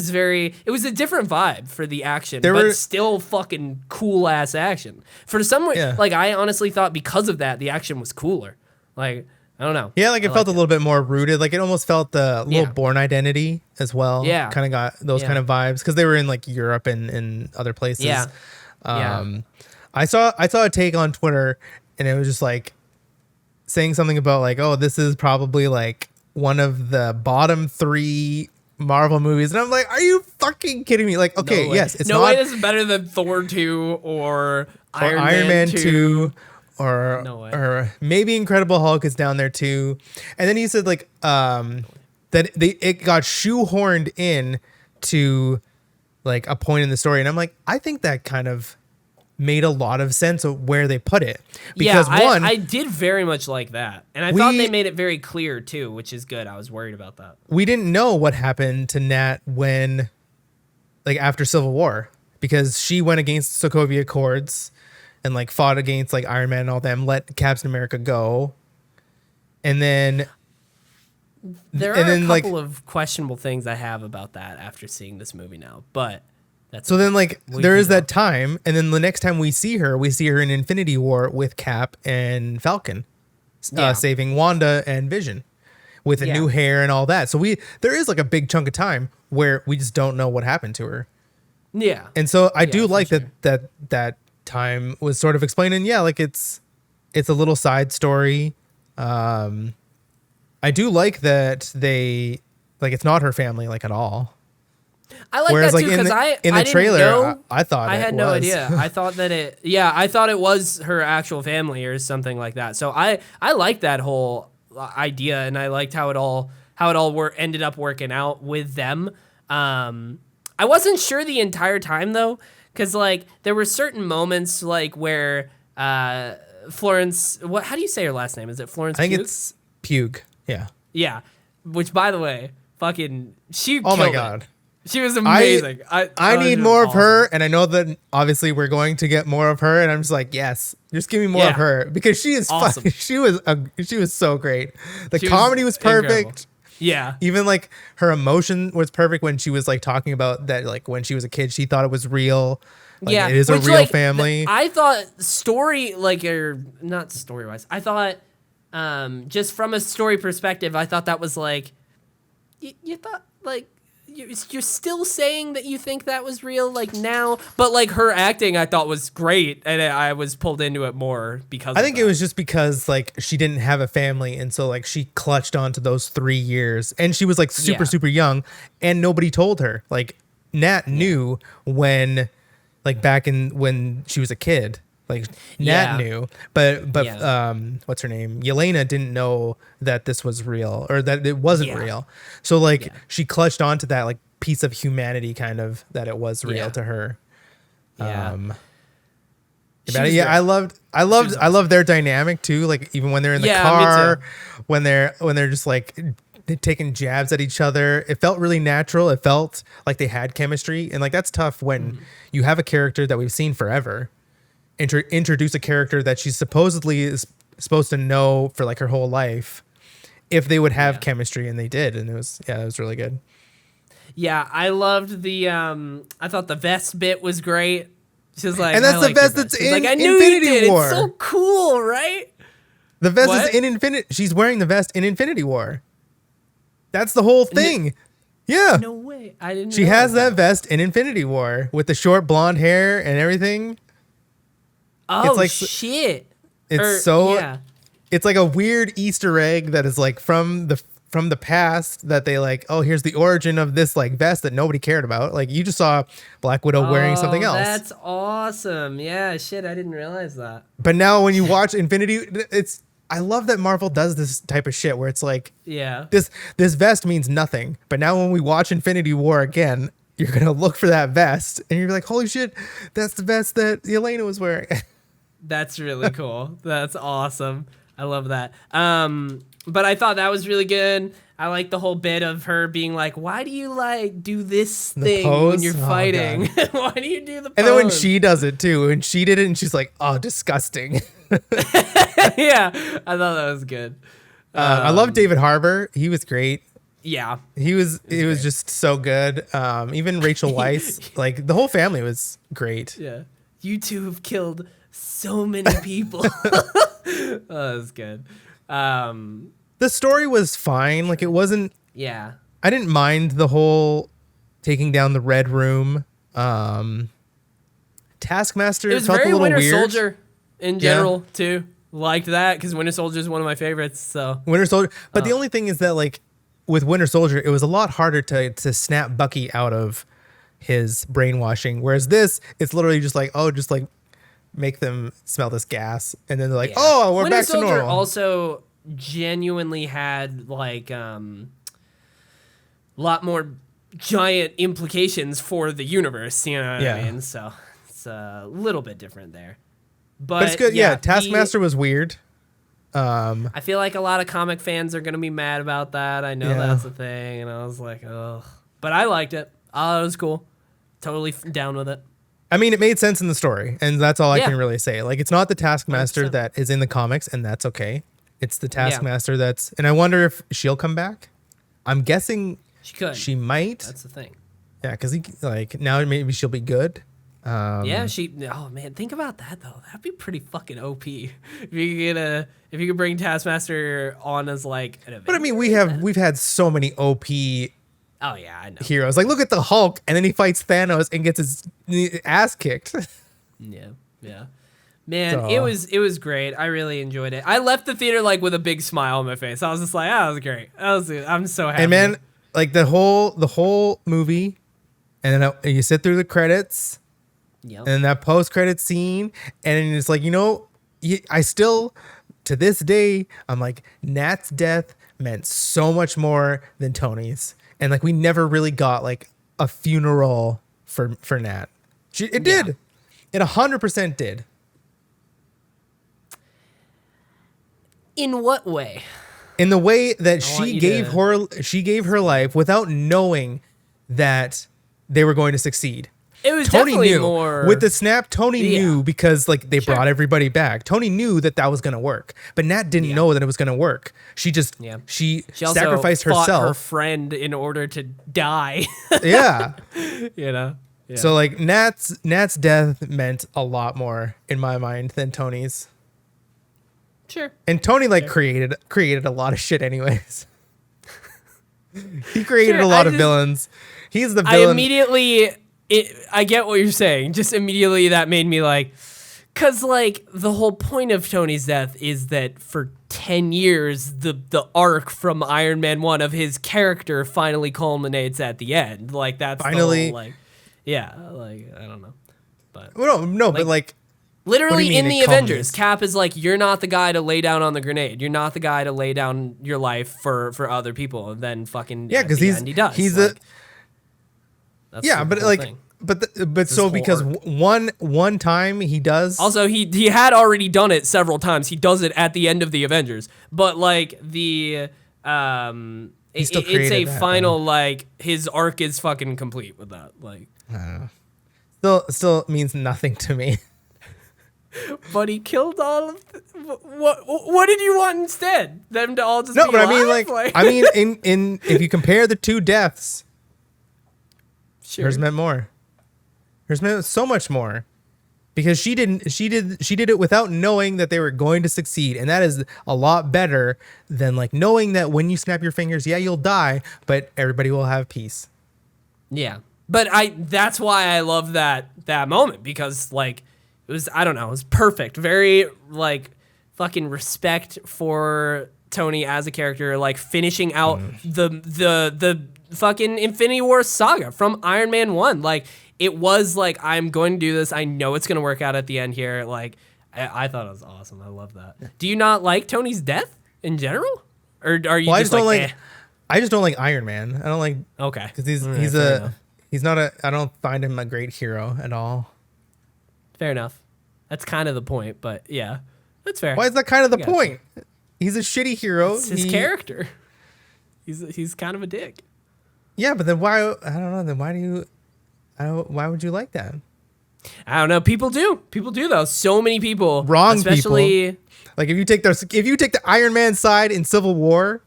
was a different vibe for the action, but still fucking cool ass action. For some reason, like I honestly thought because of that, the action was cooler. Like, I don't know. Yeah, like it felt a little bit more rooted. Like it almost felt the little Bourne Identity as well. Yeah. Kind of got those kind of vibes because they were in like Europe and other places. Yeah. I saw a take on Twitter and it was just like saying something about like, oh, this is probably like one of the bottom 3 Marvel movies. And I'm like, are you fucking kidding me? Like, okay, yes, it's no way this is better than Thor 2 or Iron Man 2. Or maybe Incredible Hulk is down there too. And then he said like that it got shoehorned in to like a point in the story. And I'm like, I think that kind of made a lot of sense of where they put it. Because I did very much like that. And I thought they made it very clear too, which is good. I was worried about that. We didn't know what happened to Nat when like after Civil War, because she went against Sokovia Accords and like fought against like Iron Man and all them, let Captain America go. And then there are a couple of questionable things I have about that after seeing this movie now, but that's so then like there is that time, and then the next time we see her in Infinity War with Cap and Falcon, saving Wanda and Vision with a new hair and all that. So there is like a big chunk of time where we just don't know what happened to her. Yeah. And so I do like that time was sort of explaining, like it's a little side story. I do like that they like it's not her family like at all. I like that too because in the trailer I thought I had no idea. I thought that it was her actual family or something like that. So I like that whole idea, and I liked how it all ended up working out with them. I wasn't sure the entire time though. Because, like, there were certain moments, like, where Florence... how do you say her last name? Is it Florence Pugh? I think it's Pugh, yeah. Yeah, which, by the way, fucking... She oh, my God. She was amazing. I need more of her, and I know that, obviously, we're going to get more of her, and I'm just like, yes, just give me more of her. Because she is awesome. She was so great. The comedy was perfect. Incredible. Yeah. Even like her emotion was perfect when she was like talking about that, like when she was a kid, she thought it was real. Like, it is a real family. I thought not story wise. I thought just from a story perspective, I thought that was like, you thought like, you're still saying that you think that was real like now, but like her acting I thought was great, and I was pulled into it more because I think it was just because like she didn't have a family, and so like she clutched onto those 3 years, and she was like super young, and nobody told her. Like Nat knew when like back in when she was a kid. Like Nat knew, but what's her name? Yelena didn't know that this was real or that it wasn't real. So like she clutched onto that like piece of humanity, kind of that it was real to her. I loved their dynamic too. Like even when they're in the car, when they're just like taking jabs at each other, it felt really natural. It felt like they had chemistry, and like that's tough when you have a character that we've seen forever. Introduce a character that she supposedly is supposed to know for like her whole life, if they would have chemistry, and they did, and it was really good. Yeah, I loved the I thought the vest bit was great. She's like, and that's the vest that's in like, I knew Infinity you did. War. It's so cool, right? The vest is in Infinity. She's wearing the vest in Infinity War. That's the whole thing. Yeah. No way. I didn't. She has that vest in Infinity War with the short blonde hair and everything. Oh, it's like, shit. It's it's like a weird Easter egg that is like from the past that they like, oh, here's the origin of this like vest that nobody cared about. Like you just saw Black Widow wearing something else. That's awesome. Yeah, shit, I didn't realize that. But now when you watch Infinity, I love that Marvel does this type of shit where it's like, yeah, this vest means nothing. But now when we watch Infinity War again, you're gonna look for that vest and you're like, holy shit, that's the vest that Yelena was wearing. That's really cool. That's awesome. I love that. But I thought that was really good. I like the whole bit of her being like, why do you like do this thing when you're fighting? Why do you do the pose? And then when she does it too, and she did it and she's like, oh, disgusting. Yeah, I thought that was good. I love David Harbour. He was great. Yeah. He was just so good. Even Rachel Weisz, like the whole family was great. Yeah. You two have killed so many people. That was good. The story was fine. Like it wasn't. Yeah. I didn't mind the whole taking down the Red Room. Taskmaster. It was felt very a little Winter weird. Soldier in general too. Liked that because Winter Soldier is one of my favorites. So Winter Soldier. But the only thing is that like with Winter Soldier, it was a lot harder to snap Bucky out of his brainwashing. Whereas this, it's literally just like, oh, just like make them smell this gas, and then they're like, oh, we're Winter back Soldier to normal. Also genuinely had like lot more giant implications for the universe, you know what I mean? So it's a little bit different there. But it's good. Yeah, Taskmaster was weird. I feel like a lot of comic fans are going to be mad about that. I know that's the thing, and I was like, ugh. But I liked it. Oh, it was cool. Totally down with it. I mean, it made sense in the story, and that's all I can really say. Like, it's not the Taskmaster 100%. that is in the comics, and that's okay. It's the Taskmaster that's... And I wonder if she'll come back. I'm guessing she could. She might. That's the thing. Yeah, because like now maybe she'll be good. Yeah, oh man, think about that though. That'd be pretty fucking OP if you could bring Taskmaster on as like an event. But I mean, we've had so many OP. Oh yeah, I know. Heroes. Like, look at the Hulk, and then he fights Thanos and gets his ass kicked. Yeah. Man, it was great. I really enjoyed it. I left the theater like with a big smile on my face. I was just like, that was great. I'm so happy. And man, like the whole movie, and then you sit through the credits. Yep. And that post-credit scene, and it's like, I still, to this day, I'm like, Nat's death meant so much more than Tony's, and like we never really got like a funeral for Nat. It did, it 100% did. In what way? In the way that she gave her life without knowing that they were going to succeed. It was Tony definitely knew. more With the snap. Tony knew because like they brought everybody back. Tony knew that was gonna work, but Nat didn't know that it was gonna work. She just she also sacrificed fought herself, her friend, in order to die. Yeah. Yeah. So like Nat's death meant a lot more in my mind than Tony's. Sure. And Tony like created a lot of shit anyways. He created a lot of villains. He's the villain. I get what you're saying. Just immediately that made me like, because like the whole point of Tony's death is that for 10 years, the arc from Iron Man 1 of his character finally culminates at the end. Like that's finally, the whole, like, yeah, like I don't know. But but like literally in the Avengers, Cap is like, you're not the guy to lay down on the grenade. You're not the guy to lay down your life for other people. And then fucking because he does. He's like, but like thing. but so because one time he does. Also, he had already done it several times. He does it at the end of the Avengers, but like it's a final like his arc is fucking complete with that. Like, still means nothing to me. But he killed all of what did you want instead? Them to all just be but alive? I mean in if you compare the two deaths. Sure. Hers meant more. Hers meant so much more, because she did it without knowing that they were going to succeed, and that is a lot better than like knowing that when you snap your fingers, you'll die, but everybody will have peace. Yeah, but that's why I love that moment, because like it was, I don't know, it was perfect, very like fucking respect for Tony as a character, like finishing out the fucking Infinity War saga from Iron Man 1. Like, it was like, I'm going to do this. I know it's going to work out at the end here. Like, I thought it was awesome. I love that. Do you not like Tony's death in general? Or are you just like, I just don't like Iron Man. I don't like, okay. Because he's not I don't find him a great hero at all. Fair enough. That's kind of the point, but yeah, that's fair. Why is that kind of the point? He's a shitty hero. It's his character. He's kind of a dick. Yeah, but then why? I don't know. Then why would you like that? I don't know. People do though. So many people. Wrong especially people. Like if you take the Iron Man side in Civil War.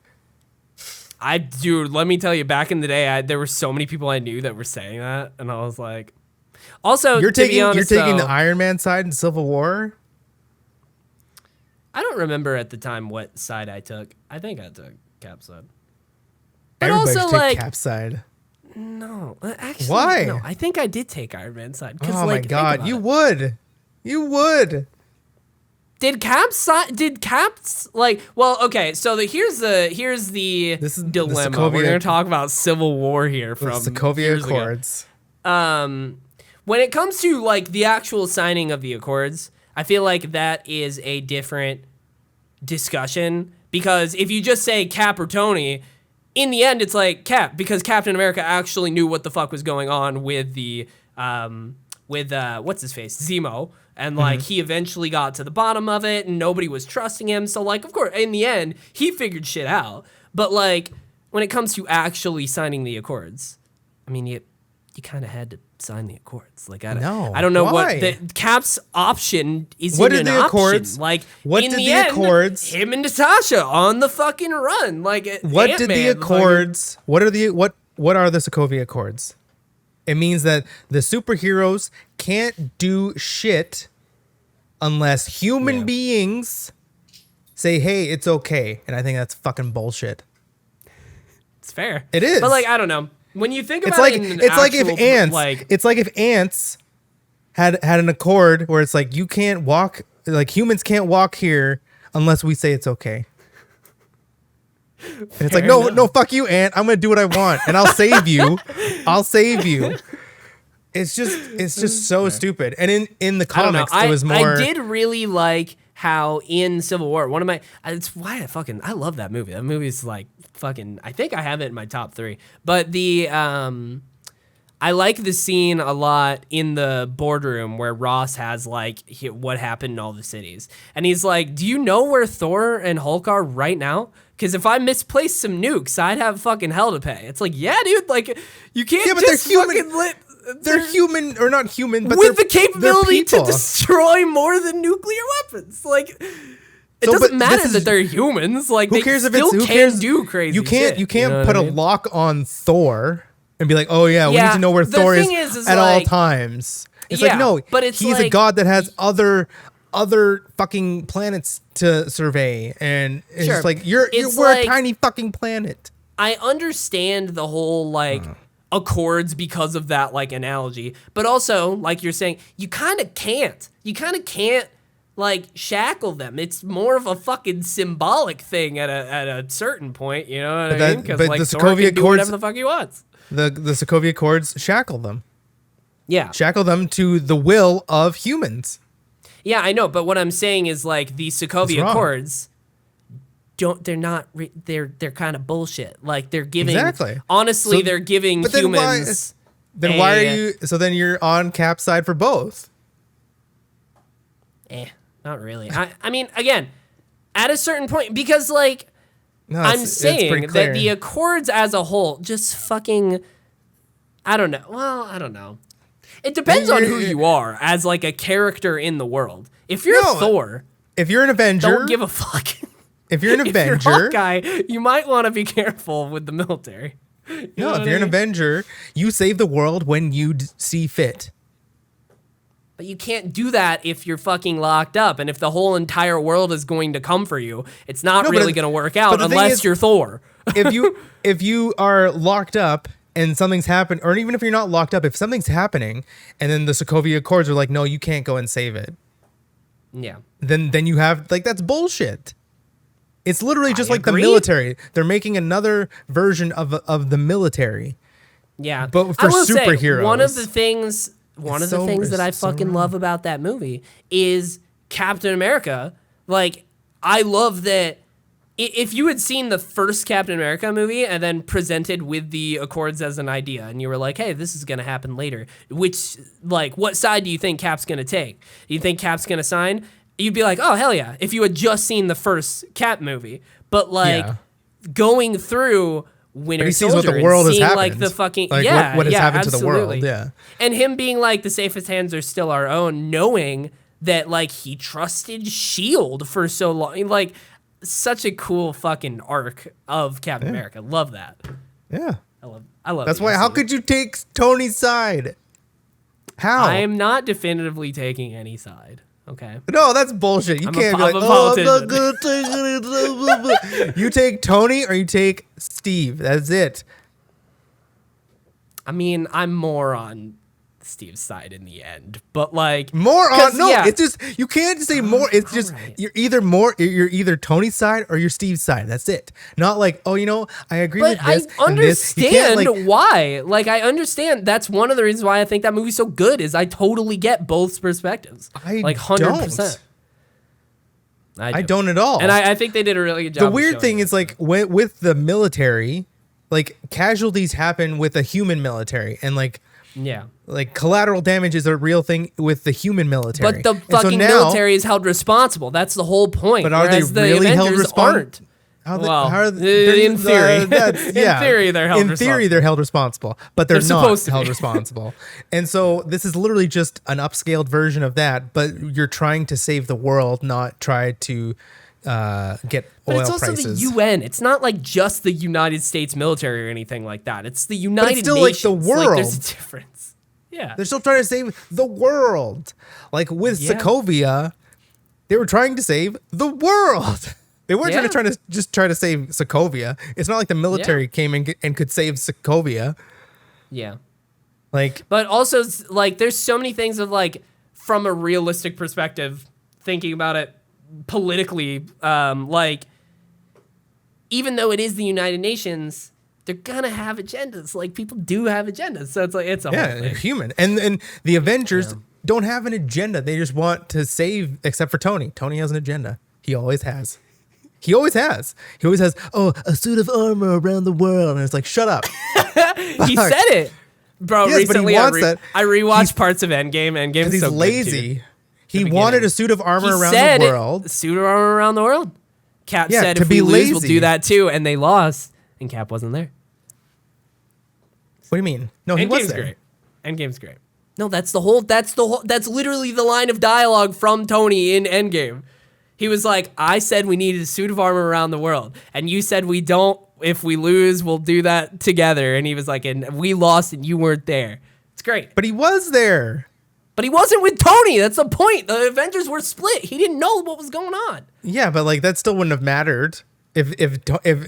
Dude, let me tell you, back in the day, there were so many people I knew that were saying that, and I was like, also, you're taking the Iron Man side in Civil War. I don't remember at the time what side I took. I think I took Cap's side. But everybody also, took like, Cap's side. No, actually, why? No, I think I did take Iron Man side. Oh my god, you would. Did Cap's like? Well, okay. So here's the dilemma. We're gonna talk about Civil War here from Sokovia Accords. When it comes to like the actual signing of the Accords, I feel like that is a different discussion, because if you just say Cap or Tony, in the end it's like Cap, because Captain America actually knew what the fuck was going on with the what's his face, Zemo. And, like, he eventually got to the bottom of it, and nobody was trusting him. So, like, of course, in the end, he figured shit out. But, like, when it comes to actually signing the Accords, I mean, you kind of had to sign the Accords. Like, I don't know why? what the Cap's option is. What an are the option. Accords? Like, what in did the the end, Accords? Him and Natasha on the fucking run. Like, what Ant-Man, did the Accords? Like, what are the Sokovia Accords? It means that the superheroes can't do shit unless human beings say, hey, it's okay. And I think that's fucking bullshit. It's fair. It is. But, like, I don't know. When you think about it's like if ants had an accord where it's like, you can't walk, like humans can't walk here unless we say it's okay. And it's like, no, fuck you, ant. I'm gonna do what I want, and I'll save you. It's just so stupid. And in the comics, it was more. I did really like how in Civil War, it's why I love that movie. That movie's like fucking. I think I have it in my top 3. But I like the scene a lot in the boardroom where Ross has like what happened in all the cities, and he's like, "Do you know where Thor and Hulk are right now? Because if I misplaced some nukes, I'd have fucking hell to pay." It's like, yeah, dude, like you can't just fucking they're human or not human, but with the capability to destroy more than nuclear weapons. Like, it doesn't matter that they're humans. Like, who cares if it's who cares? Do crazy. You can't put a lock on Thor and be like, oh yeah, we need to know where Thor is at all times. It's like, no, but he's a god that has other fucking planets to survey, and it's just like we're a tiny fucking planet. I understand the whole like Accords because of that like analogy, but also like you're saying, you kind of can't like shackle them. It's more of a fucking symbolic thing at a certain point, you know what I mean? Because like Thor can do whatever the fuck he wants. The Sokovia Accords shackle them. Yeah, shackle them to the will of humans. Yeah, I know, but what I'm saying is like the Sokovia Accords they're kind of bullshit. Like they're giving honestly, they're giving humans. Why are you? So then you're on Cap's side for both. Not really. I mean, again, at a certain point, because like I'm saying that the Accords as a whole just fucking. I don't know. Well, I don't know. It depends on who you are as like a character in the world. If you're Thor, if you're an Avenger, don't give a fuck. If you're an Avenger, if you're Hawkeye, you might want to be careful with the military. If you're an Avenger, you save the world when you see fit. But you can't do that if you're fucking locked up, and if the whole entire world is going to come for you, it's not really going to work out unless you're Thor. if you are locked up and something's happened, or even if you're not locked up, if something's happening, and then the Sokovia Accords are like, no, you can't go and save it. Yeah. then you have like that's bullshit. It's literally just like the agree. military. They're making another version of the military. Yeah. But for superheroes. Say, one of the things that I fucking love about that movie is Captain America. Like, I love that if you had seen the first Captain America movie and then presented with the Accords as an idea and you were like, hey, this is going to happen later, which, like, what side do you think Cap's going to take? Do you think Cap's going to sign? You'd be like, oh, hell yeah, if you had just seen the first Cap movie. But, like, going through Winter Soldier what the world and seeing, has like, happened. the fucking... Like, yeah, what has happened absolutely. to the world, yeah. And him being like, the safest hands are still our own, knowing that, like, he trusted S.H.I.E.L.D. for so long. Like, such a cool fucking arc of Captain America. Love that. Yeah. I love That's why, how could you take Tony's side? How? I am not definitively taking any side. Okay. No, that's bullshit. You can't be like, oh, I'm not gonna take it. You take Tony or you take Steve. That's it. I mean, I'm more on Steve's side in the end, but like more on it's just you can't say more. It's just right. You're either Tony's side or you're Steve's side. That's it. Not like, oh, you know, I agree with this. I understand why. Like, I understand that's one of the reasons why I think that movie's so good is I totally get both perspectives. Like 100%. I don't at all. And I think they did a really good job. The weird thing is like with the military, like casualties happen with a human military and like like collateral damage is a real thing with the human military. But the fucking military is held responsible. That's the whole point. But are they really held responsible? In theory. In theory, they're held responsible. In theory, they're held responsible, but they're not held responsible. And so this is literally just an upscaled version of that, but you're trying to save the world, not try to get oil prices. But it's also the UN. It's not like just the United States military or anything like that. It's the United Nations. Like the world. Like, there's a difference. Yeah. They're still trying to save the world. Like with Sokovia, they were trying to save the world. They weren't trying to save Sokovia. It's not like the military came and could save Sokovia. Yeah. Like, but also like there's so many things of like from a realistic perspective, thinking about it politically, like even though it is the United Nations, they're gonna have agendas. Like people do have agendas, so it's like it's a whole thing. Human. And the Avengers don't have an agenda. They just want to save. Except for Tony. Tony has an agenda. He always has. He always has. Oh, a suit of armor around the world, and it's like, shut up. He said it, bro. Yes, recently, but he wants I rewatched parts of Endgame. Endgame's so lazy. Good too. He wanted a suit of armor around the world. Suit of armor around the world. Cap said, if we lose, we'll do that too, and they lost, and Cap wasn't there. What do you mean? No, he was there. Great. Endgame's great. No, that's literally the line of dialogue from Tony in Endgame. He was like, I said we needed a suit of armor around the world, and you said we don't. If we lose, we'll do that together. And he was like, and we lost, and you weren't there. It's great. But he was there. But he wasn't with Tony. That's the point. The Avengers were split. He didn't know what was going on. Yeah, but like that still wouldn't have mattered if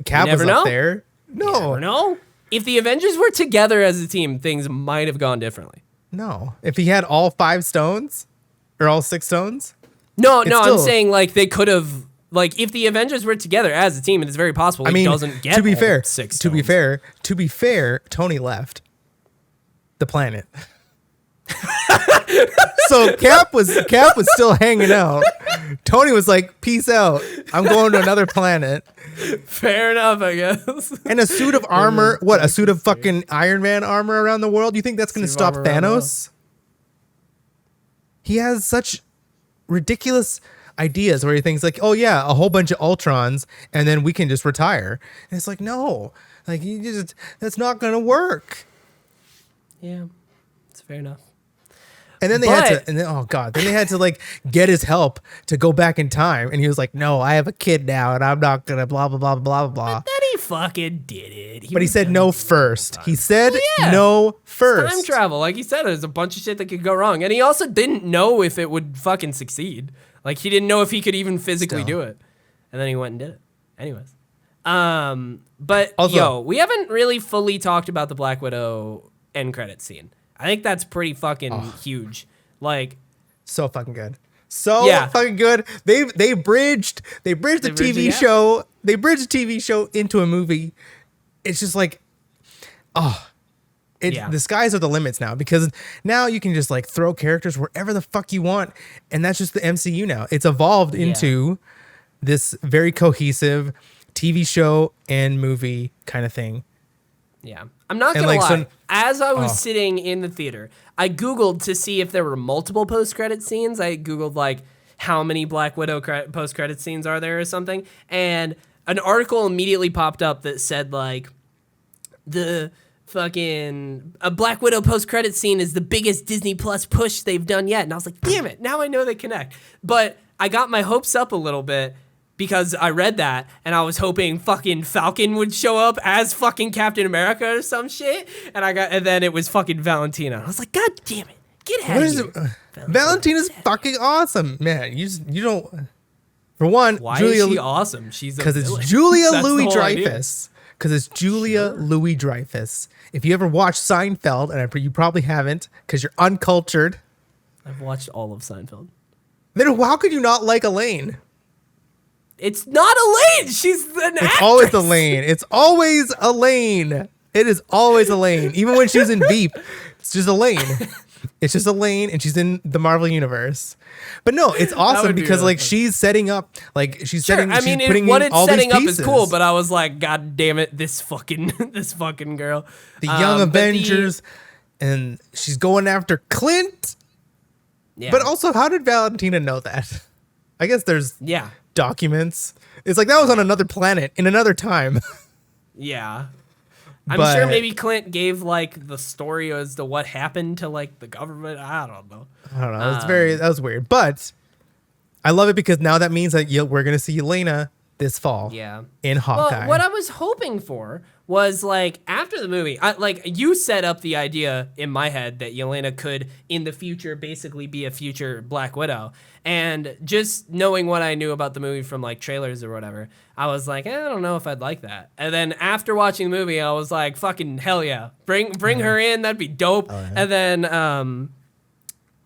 Cap was up there. No. You never know. If the Avengers were together as a team, things might have gone differently. No. If he had all 5 stones or all 6 stones? No, I'm saying like they could have, like if the Avengers were together as a team, and it's very possible he doesn't get 6 stones. To be fair, Tony left the planet. So Cap was still hanging out. Tony was like, peace out. I'm going to another planet. Fair enough, I guess. And a suit of armor, what? A suit of fucking Iron Man armor around the world? You think that's going to stop Thanos? He has such ridiculous ideas where he thinks like, oh yeah, a whole bunch of Ultrons and then we can just retire. And it's like, no. Like that's not going to work. Yeah. It's fair enough. And then they had to like get his help to go back in time. And he was like, no, I have a kid now and I'm not going to blah, blah, blah, blah, blah. But then he fucking did it. But he said no first. He said no first. Time travel. Like he said, there's a bunch of shit that could go wrong. And he also didn't know if it would fucking succeed. Like he didn't know if he could even physically do it. And then he went and did it. Anyways. But also, we haven't really fully talked about the Black Widow end credit scene. I think that's pretty fucking huge. Like, so fucking good. So fucking good. They bridged the TV show. They bridged the TV show into a movie. It's just like, the skies are the limits now, because now you can just like throw characters wherever the fuck you want, and that's just the MCU now. It's evolved into this very cohesive TV show and movie kind of thing. Yeah. I'm not going to lie. As I was sitting in the theater, I Googled to see if there were multiple post-credit scenes. I Googled, like, how many Black Widow post-credit scenes are there or something. And an article immediately popped up that said, like, a Black Widow post-credit scene is the biggest Disney Plus push they've done yet. And I was like, damn it, now I know they connect. But I got my hopes up a little bit, because I read that and I was hoping fucking Falcon would show up as fucking Captain America or some shit. And then it was fucking Valentina. I was like, God damn it. Get out of here. Valentina's fucking awesome. Man, you don't. For one, why is she awesome? She's because it's Julia Louis-Dreyfus. Because it's Julia Louis-Dreyfus. If you ever watched Seinfeld, and you probably haven't because you're uncultured. I've watched all of Seinfeld. Then how could you not like Elaine? It's not Elaine. She's an actress. It's always Elaine. It's always Elaine. It is always Elaine. Even when she's in Veep, it's just Elaine. It's just Elaine, and she's in the Marvel universe. But no, it's awesome because really she's setting up, she's setting. I mean, what it's setting up is cool. But I was like, God damn it, this fucking girl, the Young Avengers, and she's going after Clint. Yeah. But also, how did Valentina know that? I guess there's documents. It's like that was on another planet in another time. Yeah. I'm sure maybe Clint gave like the story as to what happened to like the government. I don't know. That was weird. But I love it because now that means that we're going to see Yelena this fall. Yeah. In Hawkeye. Well, what I was hoping for was like after the movie, you set up the idea in my head that Yelena could in the future basically be a future Black Widow. And just knowing what I knew about the movie from like trailers or whatever, I was like, I don't know if I'd like that. And then after watching the movie, I was like, fucking hell yeah. Bring her in, that'd be dope. Oh, yeah. And then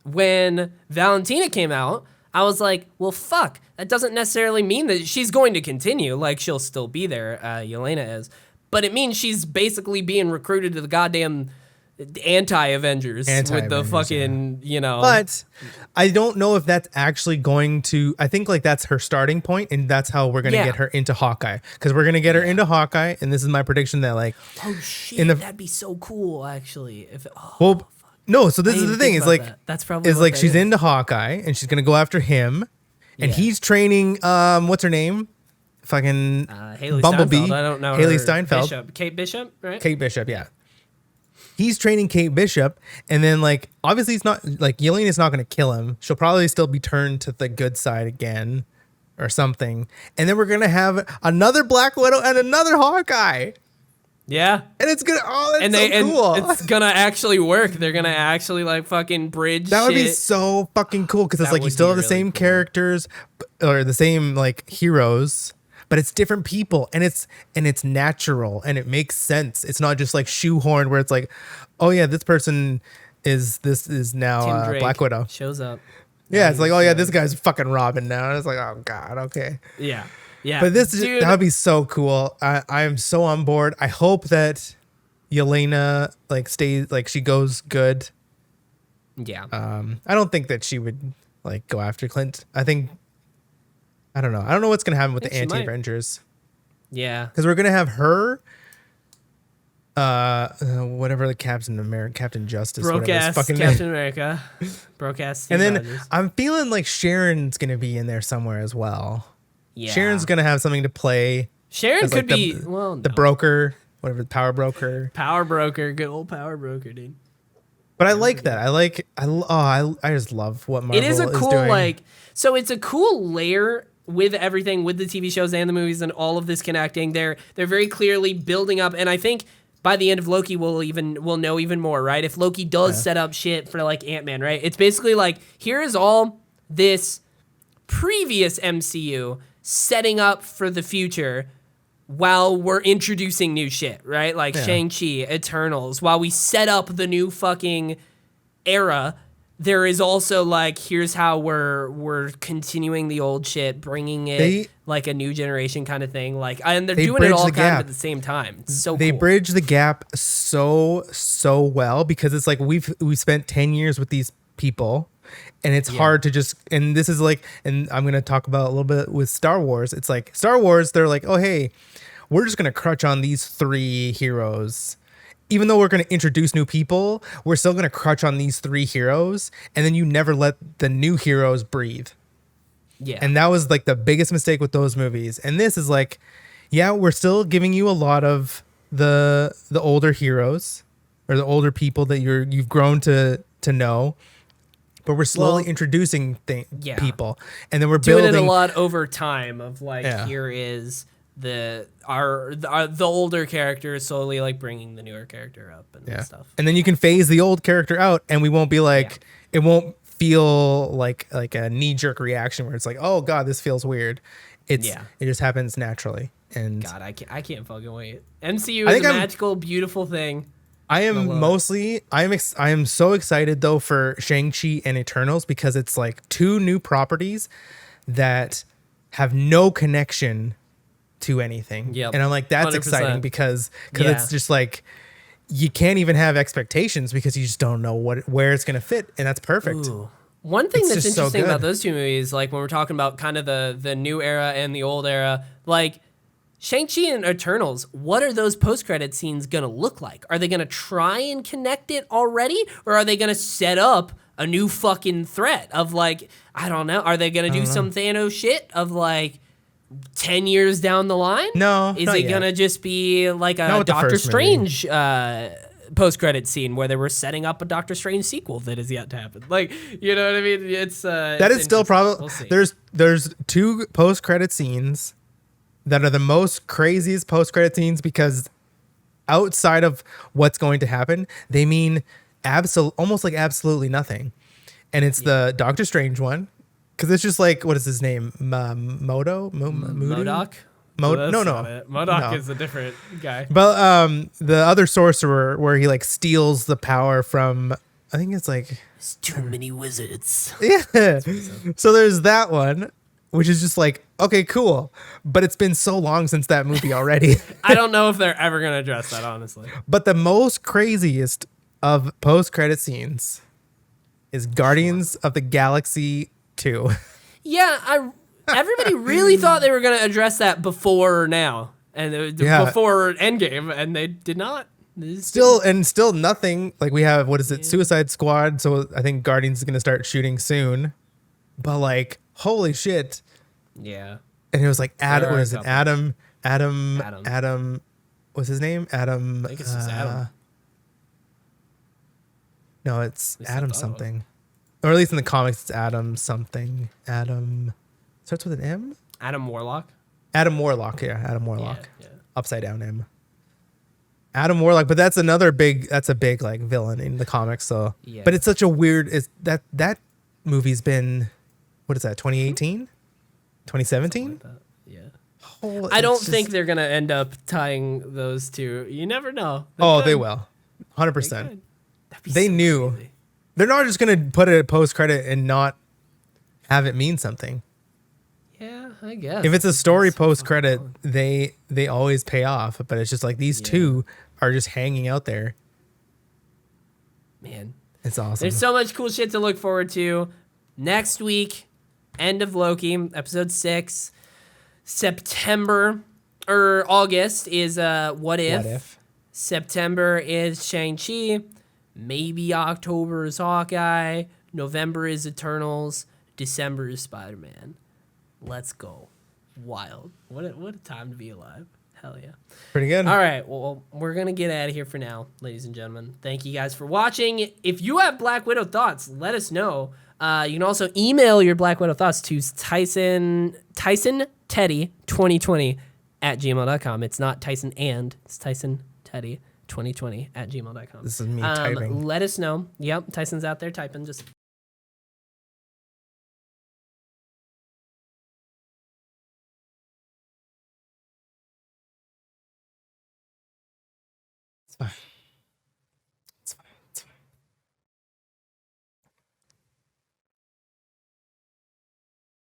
when Valentina came out, I was like, well, fuck. That doesn't necessarily mean that she's going to continue. Like, she'll still be there, Yelena is. But it means she's basically being recruited to the goddamn anti-Avengers with the fucking, But I don't know if that's actually going to... I think, that's her starting point, and that's how we're going to get her into Hawkeye. Because we're going to get her into Hawkeye, and this is my prediction that, Oh, shit, that'd be so cool, actually. No, so this is the thing. It's like... That's probably she's into Hawkeye, and she's going to go after him, and he's training... what's her name? Fucking Haley Bumblebee. Steinfeld. I don't know Haley Steinfeld. Kate Bishop, right? Kate Bishop, yeah. He's training Kate Bishop, and then obviously it's not Yelena's not going to kill him. She'll probably still be turned to the good side again, or something. And then we're gonna have another Black Widow and another Hawkeye. Yeah, and it's gonna cool. It's gonna actually work. They're gonna actually fucking bridge. That would be so fucking cool because it's you still have the same characters or the same heroes. But it's different people, and it's natural, and it makes sense. It's not just shoehorned where it's oh yeah, this person is now Black Widow shows up. Yeah, it's this guy's fucking Robin now. And it's oh god, okay. Yeah, yeah. But that would be so cool. I am so on board. I hope that Yelena stays she goes good. Yeah. I don't think that she would go after Clint. I don't know. I don't know what's going to happen with the anti-Avengers. Yeah. Because we're going to have her, whatever the Captain Justice. Broke-ass Captain America. Broke-ass Steve And then Rogers. I'm feeling Sharon's going to be in there somewhere as well. Yeah. Sharon's going to have something to play. Sharon could be, the broker, whatever, the power broker. Power broker. Good old power broker, dude. But I like that. I just love what Marvel is doing. It is a cool, so it's a cool layer with everything, with the TV shows and the movies and all of this connecting. They're very clearly building up, and I think by the end of Loki we'll know even more, right? If Loki does set up shit for Ant-Man, right? It's basically here is all this previous MCU setting up for the future while we're introducing new shit, right? Shang-Chi, Eternals, while we set up the new fucking era there is also like, here's how we're continuing the old shit, bringing it like a new generation kind of thing. Like, and they're doing it all kind of at the same time. It's so they cool. bridge the gap so well, because it's like we've spent 10 years with these people, and it's hard to just, and this is like, and I'm gonna talk about a little bit with Star Wars. It's like Star Wars, they're like, oh hey, we're just gonna crutch on these 3 heroes. Even though we're going to introduce new people, we're still going to crutch on these 3 heroes, and then you never let the new heroes breathe. Yeah. And that was like the biggest mistake with those movies. And this is like, yeah, we're still giving you a lot of the older heroes, or the older people that you've grown to know, but we're slowly introducing people, and then we're doing building it a lot over time of like, here is the older character is slowly like bringing the newer character up and stuff. And then you can phase the old character out, and we won't be like, it won't feel like a knee-jerk reaction where it's like, oh god, this feels weird. It just happens naturally. And God, I can't fucking wait. MCU is a magical, beautiful thing. I am so excited though for Shang-Chi and Eternals, because it's like 2 new properties that have no connection to anything. Yep. And I'm like, that's 100%. exciting because it's just like, you can't even have expectations because you just don't know where it's going to fit. And that's perfect. Ooh. One thing that's interesting about those 2 movies, like when we're talking about kind of the new era and the old era, like Shang-Chi and Eternals, what are those post-credit scenes going to look like? Are they going to try and connect it already? Or are they going to set up a new fucking threat of like, I don't know. Are they going to do some Thanos shit of like, 10 years down the line? No. Is it going to just be like a Doctor Strange post-credit scene where they were setting up a Doctor Strange sequel that is yet to happen? Like, you know what I mean? That is still probably, there's 2 post-credit scenes that are the most craziest post-credit scenes, because outside of what's going to happen, they mean almost like absolutely nothing. And it's the Doctor Strange one. Because it's just like, what is his name? MODOK? MODOK is a different guy. But the other sorcerer, where he like steals the power from, I think it's like, there's too many wizards. Yeah. So there's that one, which is just like, okay, cool. But it's been so long since that movie already. I don't know if they're ever going to address that, honestly. But the most craziest of post-credit scenes is Guardians of the Galaxy 2. Yeah, everybody really thought they were going to address that before now, and before Endgame, and they did not. Still nothing. Like, we have, what is it, Suicide Squad, so I think Guardians is going to start shooting soon. But like, holy shit. Yeah. And it was like Adam, what is it? Adam, what's his name? Adam. I think it's just Adam. No, it's Adam something. Or at least in the comics, it's Adam something. Adam starts with an M? Adam Warlock? Adam Warlock, yeah. Adam Warlock. Yeah. Upside down M. Adam Warlock, but that's a big like villain in the comics. So, but it's such a weird, that movie's been, what is that, 2018? 2017? Like yeah. I don't think they're going to end up tying those 2. You never know. They will. 100%. They knew. Crazy. They're not just going to put a post credit and not have it mean something. Yeah, I guess. If it's a story post credit, they always pay off. But it's just like these 2 are just hanging out there. Man, it's awesome. There's so much cool shit to look forward to. Next week, end of Loki, episode 6. September or August is What If. September is Shang-Chi. Maybe October is Hawkeye. November is Eternals. December is Spider-Man. Let's go. Wild. What a time to be alive. Hell yeah. Pretty good. All right. Well, we're going to get out of here for now, ladies and gentlemen. Thank you guys for watching. If you have Black Widow thoughts, let us know. You can also email your Black Widow thoughts to TysonTeddy2020@gmail.com. It's not Tyson and, it's Tyson Teddy 2020@gmail.com. This is me typing. Let us know. Yep, Tyson's out there typing. Just it's fine.